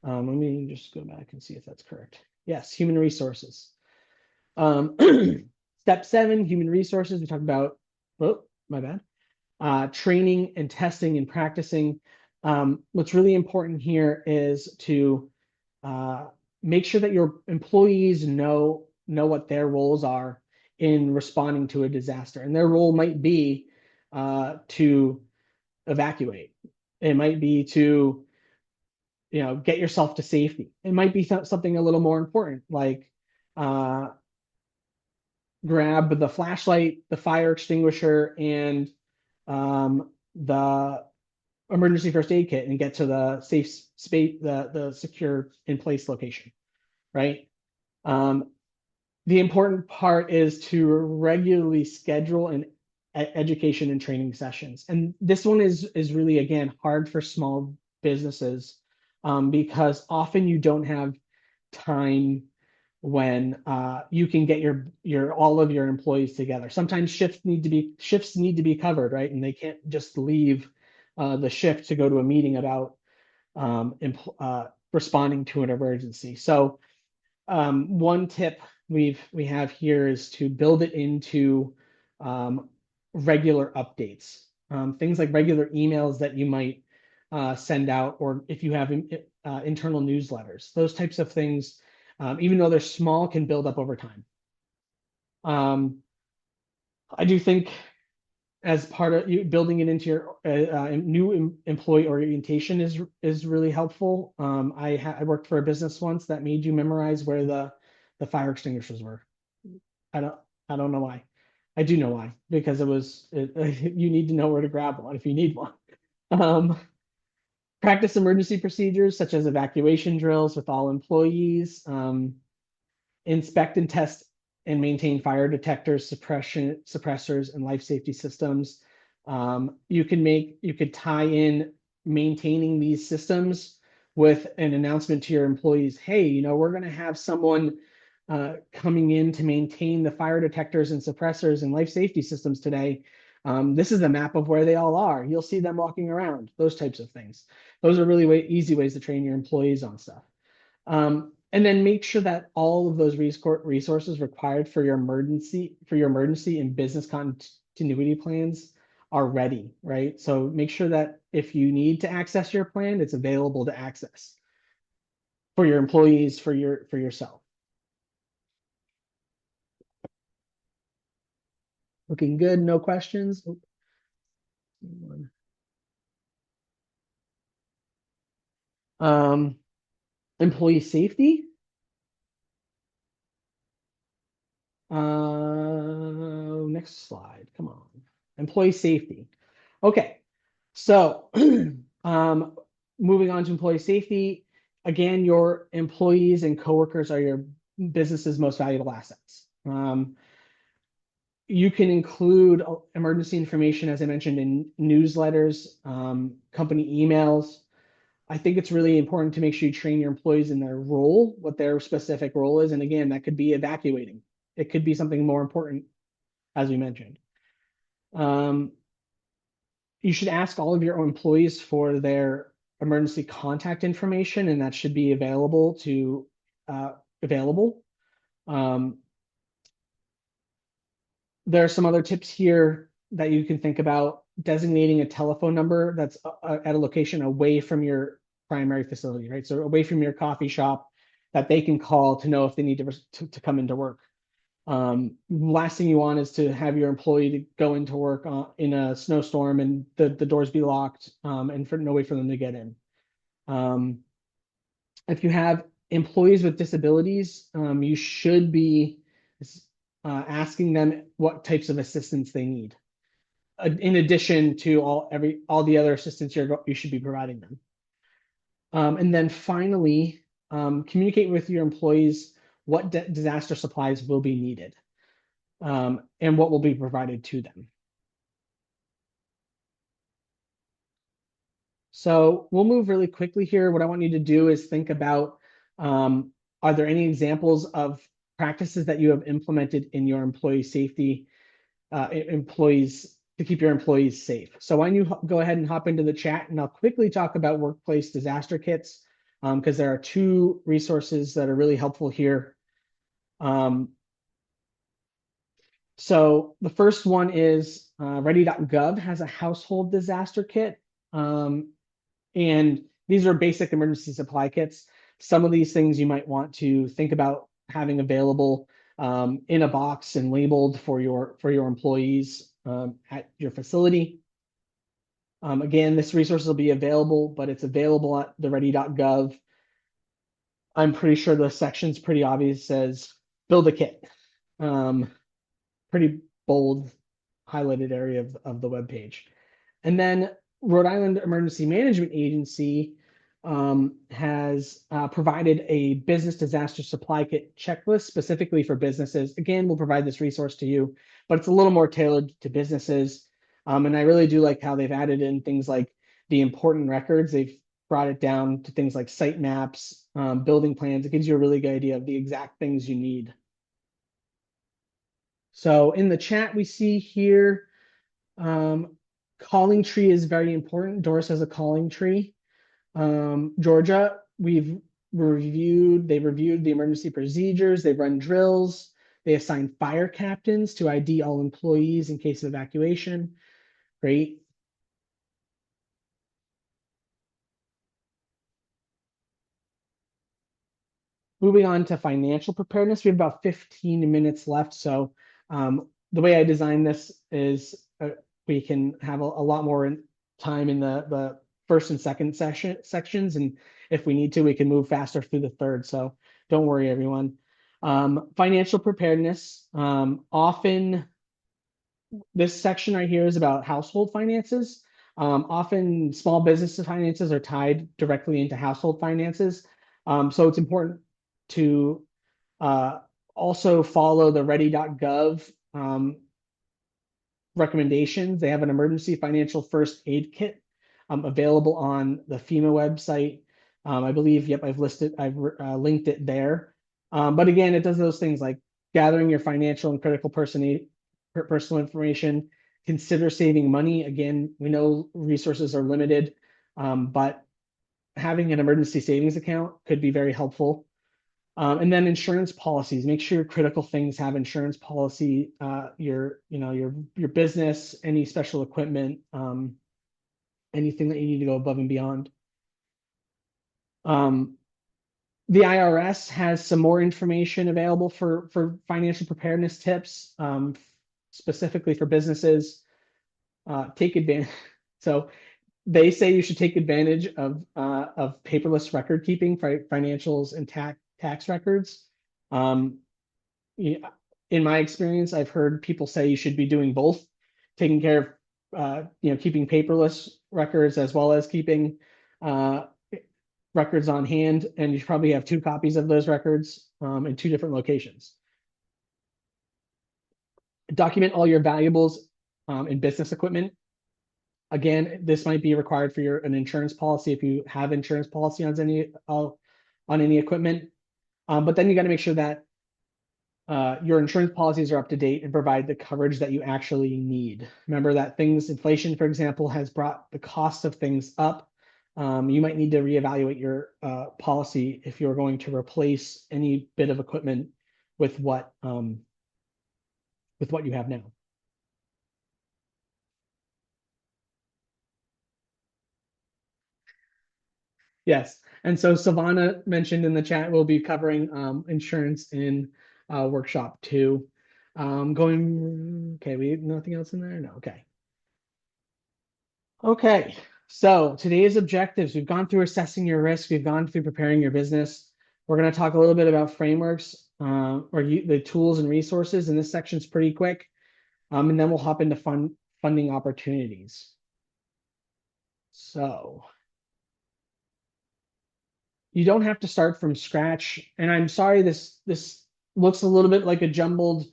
Let me just go back and see if that's correct. Yes, human resources. Step 7, human resources. We talked about, oh, my bad. Training and testing and practicing. What's really important here is to make sure that your employees know what their roles are in responding to a disaster. And their role might be to evacuate. It might be to get yourself to safety. It might be something a little more important, like grab the flashlight, the fire extinguisher, and the emergency first aid kit and get to the safe space, the secure in place location, right? The important part is to regularly schedule an education and training sessions. And this one is really, again, hard for small businesses because often you don't have time when you can get your all of your employees together. Sometimes shifts need to be covered, right? And they can't just leave the shift to go to a meeting about responding to an emergency. So one tip we have here is to build it into regular updates, things like regular emails that you might send out, or if you have internal newsletters, those types of things, even though they're small, can build up over time. I do think as part of you building it into your new employee orientation is really helpful. I worked for a business once that made you memorize where the fire extinguishers were. I don't know why. I do know why, because you need to know where to grab one if you need one. Practice emergency procedures such as evacuation drills with all employees. Inspect and test and maintain fire detectors, suppressors, and life safety systems. You could tie in maintaining these systems with an announcement to your employees. Hey, we're going to have someone coming in to maintain the fire detectors and suppressors and life safety systems today. This is a map of where they all are. You'll see them walking around, those types of things. Those are really easy ways to train your employees on stuff. And then make sure that all of those resources required for your emergency and business continuity plans are ready, right? So make sure that if you need to access your plan, it's available to access for your employees, for yourself. Looking good, no questions. Employee safety. Next slide, come on. Employee safety. Okay, so moving on to employee safety. Again, your employees and coworkers are your business's most valuable assets. You can include emergency information, as I mentioned, in newsletters, company emails. I think it's really important to make sure you train your employees in their role, what their specific role is. And again, that could be evacuating. It could be something more important, as we mentioned. Um, you should ask all of your employees for their emergency contact information, and that should be available. Um, there are some other tips here that you can think about. Designating a telephone number that's at a location away from your primary facility, right? So away from your coffee shop that they can call to know if they need to come into work. Last thing you want is to have your employee to go into work in a snowstorm and the doors be locked and for no way for them to get in. Um, if you have employees with disabilities, you should be asking them what types of assistance they need, in addition to all the other assistance you should be providing them. And then finally, communicate with your employees what disaster supplies will be needed, and what will be provided to them. So we'll move really quickly here. What I want you to do is think about, are there any examples of practices that you have implemented in your employee safety, employees to keep your employees safe? So why don't you go ahead and hop into the chat, and I'll quickly talk about workplace disaster kits, because there are two resources that are really helpful here. So the first one is ready.gov has a household disaster kit. And these are basic emergency supply kits. Some of these things you might want to think about having available in a box and labeled for your employees at your facility. Again, this resource will be available, but it's available at the ready.gov. I'm pretty sure the section's pretty obvious, says build a kit. Pretty bold highlighted area of the web page. And then Rhode Island Emergency Management Agency has provided a business disaster supply kit checklist specifically for businesses. Again, we'll provide this resource to you, but it's a little more tailored to businesses. And I really do like how they've added in things like the important records. They've brought it down to things like site maps, building plans. It gives you a really good idea of the exact things you need. So in the chat, we see here, calling tree is very important. Doris has a calling tree. Georgia, they've reviewed the emergency procedures. They've run drills. They assigned fire captains to ID all employees in case of evacuation. Great. Moving on to financial preparedness, we have about 15 minutes left. So the way I designed this is we can have a lot more time in the first and second sections. And if we need to, we can move faster through the third. So don't worry, everyone. Financial preparedness. Often this section right here is about household finances. Often small business finances are tied directly into household finances. So it's important to also follow the ready.gov recommendations. They have an emergency financial first aid kit available on the FEMA website. I believe, yep, I've linked it there. But again, it does those things like gathering your financial and critical personal information, consider saving money. Again, we know resources are limited, but having an emergency savings account could be very helpful. And then insurance policies, make sure your critical things have insurance policy, your business, any special equipment, anything that you need to go above and beyond. The IRS has some more information available for financial preparedness tips, specifically for businesses. Take advantage. So they say you should take advantage of paperless record keeping for financials and tax records. In my experience, I've heard people say you should be doing both, taking care of keeping paperless records as well as keeping records on hand, and you should probably have 2 copies of those records in 2 different locations. Document all your valuables and business equipment. Again, this might be required for an insurance policy if you have insurance policy on any equipment. But then you got to make sure that your insurance policies are up to date and provide the coverage that you actually need. Remember that inflation, for example, has brought the cost of things up. You might need to reevaluate your policy if you're going to replace any bit of equipment with what you have now. Yes. And so Savannah mentioned in the chat, we'll be covering insurance in workshop 2. Okay, we nothing else in there? No, okay. Okay, so today's objectives, we've gone through assessing your risk, we've gone through preparing your business. We're going to talk a little bit about frameworks the tools and resources, and this section's pretty quick. And then we'll hop into funding opportunities. So you don't have to start from scratch. And I'm sorry, this looks a little bit like a jumbled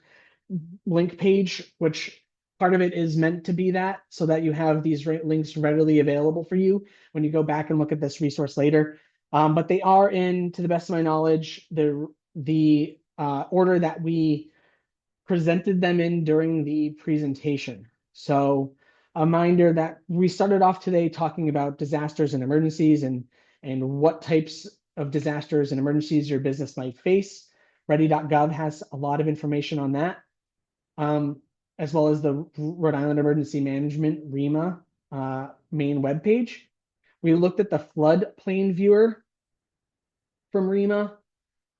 link page, which part of it is meant to be that, so that you have these links readily available for you when you go back and look at this resource later. But they are in, to the best of my knowledge, the order that we presented them in during the presentation. So a reminder that we started off today talking about disasters and emergencies and what types of disasters and emergencies your business might face. Ready.gov has a lot of information on that, as well as the Rhode Island Emergency Management, REMA, main webpage. We looked at the floodplain viewer from REMA,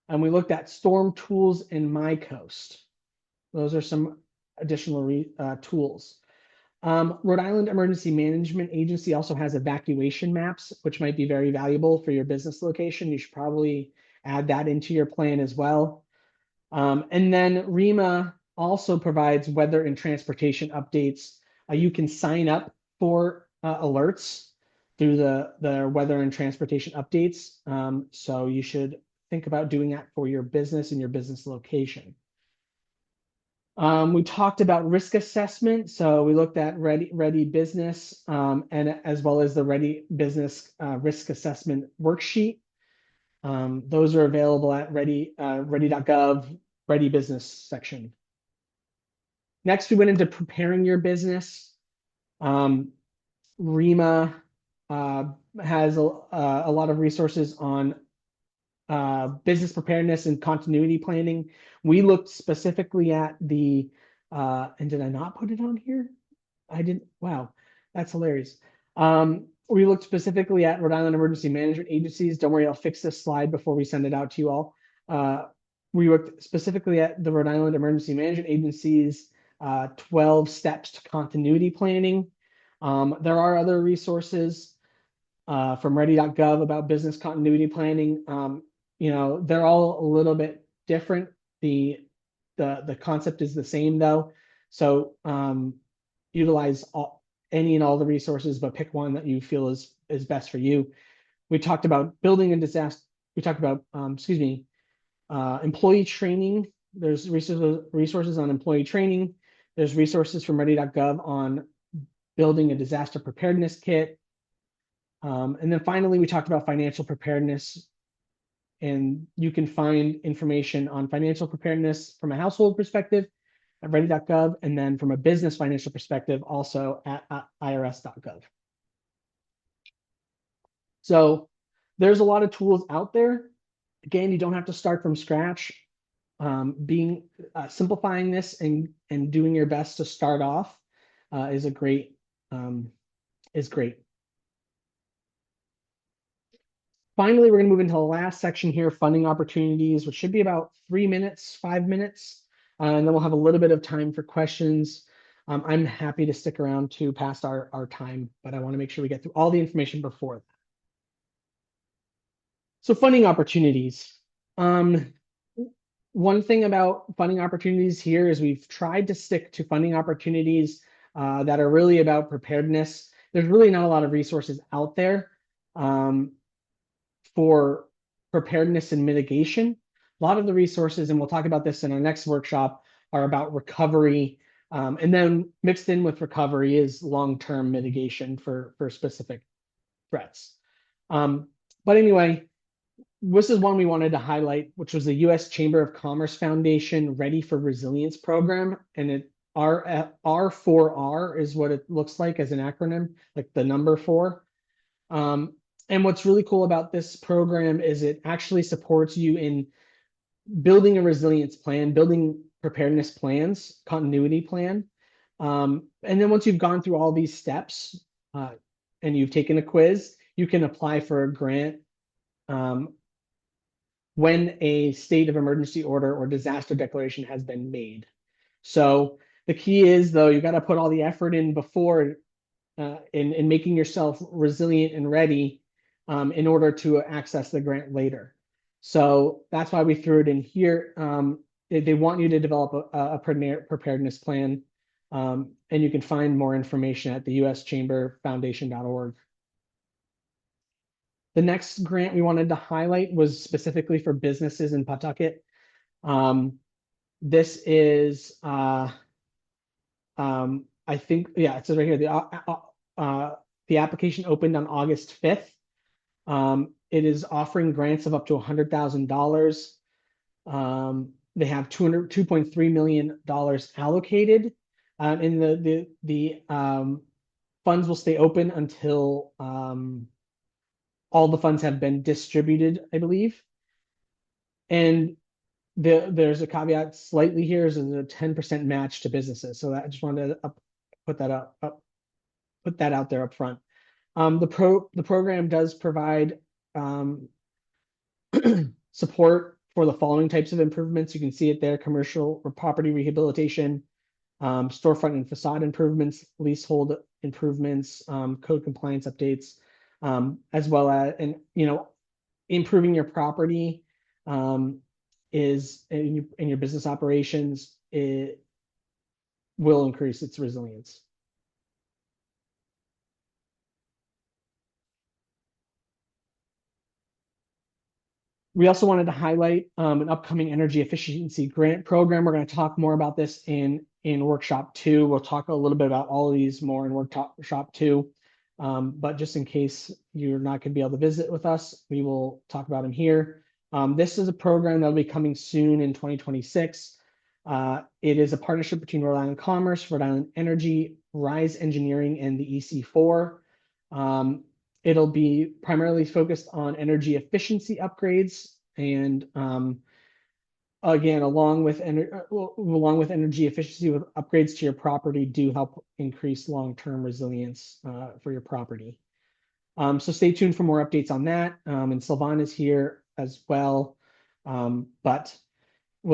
and we looked at storm tools in MyCoast. Those are some additional tools. Rhode Island Emergency Management Agency also has evacuation maps, which might be very valuable for your business location. You should probably add that into your plan as well. And then REMA also provides weather and transportation updates. You can sign up for alerts through the weather and transportation updates. So you should think about doing that for your business and your business location. We talked about risk assessment. So we looked at Ready Business and as well as the Ready Business risk assessment worksheet. Those are available at ready.gov, Ready Business section. Next, we went into preparing your business. REMA has a lot of resources on business preparedness and continuity planning. We looked specifically at and did I not put it on here? I didn't. Wow, that's hilarious. We looked specifically at Rhode Island Emergency Management Agencies. Don't worry, I'll fix this slide before we send it out to you all. We looked specifically at the Rhode Island Emergency Management Agencies, 12 steps to continuity planning. There are other resources from ready.gov about business continuity planning. They're all a little bit different. The concept is the same though. So utilize any and all the resources, but pick one that you feel is best for you. We talked about building a disaster. We talked about, employee training. There's resources on employee training. There's resources from ready.gov on building a disaster preparedness kit. And then finally, we talked about financial preparedness. And you can find information on financial preparedness from a household perspective at ready.gov, and then from a business financial perspective, also at irs.gov. So there's a lot of tools out there. Again, you don't have to start from scratch. Simplifying this and doing your best to start off is great. Finally, we're going to move into the last section here, funding opportunities, which should be about 3 minutes, 5 minutes. And then we'll have a little bit of time for questions. I'm happy to stick around to past our time, but I want to make sure we get through all the information before that. So funding opportunities. One thing about funding opportunities here is we've tried to stick to funding opportunities that are really about preparedness. There's really not a lot of resources out there for preparedness and mitigation. A lot of the resources, and we'll talk about this in our next workshop, are about recovery And then mixed in with recovery is long-term mitigation for specific threats. Um, but anyway, this is one we wanted to highlight, which was the U.S. Chamber of Commerce Foundation Ready for Resilience program. And R4R is what it looks like as an acronym, like the number four. Um, and what's really cool about this program is it actually supports you in building a resilience plan, building preparedness plans, continuity plan. And then once you've gone through all these steps uh, and you've taken a quiz, you can apply for a grant um, when a state of emergency order or disaster declaration has been made. So the key is, though, you got to put all the effort in before in making yourself resilient and ready in order to access the grant later. So that's why we threw it in here. They want you to develop a preparedness plan, and you can find more information at the uschamberfoundation.org. The next grant we wanted to highlight was specifically for businesses in Pawtucket. This is, I think, yeah, it says right here, the application opened on August 5th. It is offering grants of up to $100,000. They have $2.3 million allocated, and the funds will stay open until all the funds have been distributed, I believe. And there's a caveat slightly here is a 10% match to businesses. So I just wanted to put that put that out there up front. The program does provide support for the following types of improvements. You can see it there: commercial or property rehabilitation, storefront and facade improvements, leasehold improvements, code compliance updates, as well as, and improving your property is in your business operations, it will increase its resilience. We also wanted to highlight an upcoming energy efficiency grant program. We're going to talk more about this in workshop 2. We'll talk a little bit about all of these more in workshop 2. But just in case you're not going to be able to visit with us, we will talk about them here. This is a program that will be coming soon in 2026. It is a partnership between Rhode Island Commerce, Rhode Island Energy, Rise Engineering, and the EC4. It'll be primarily focused on energy efficiency upgrades, and again, along with energy efficiency with upgrades to your property, do help increase long-term resilience for your property. So stay tuned for more updates on that. And Sylvan is here as well. But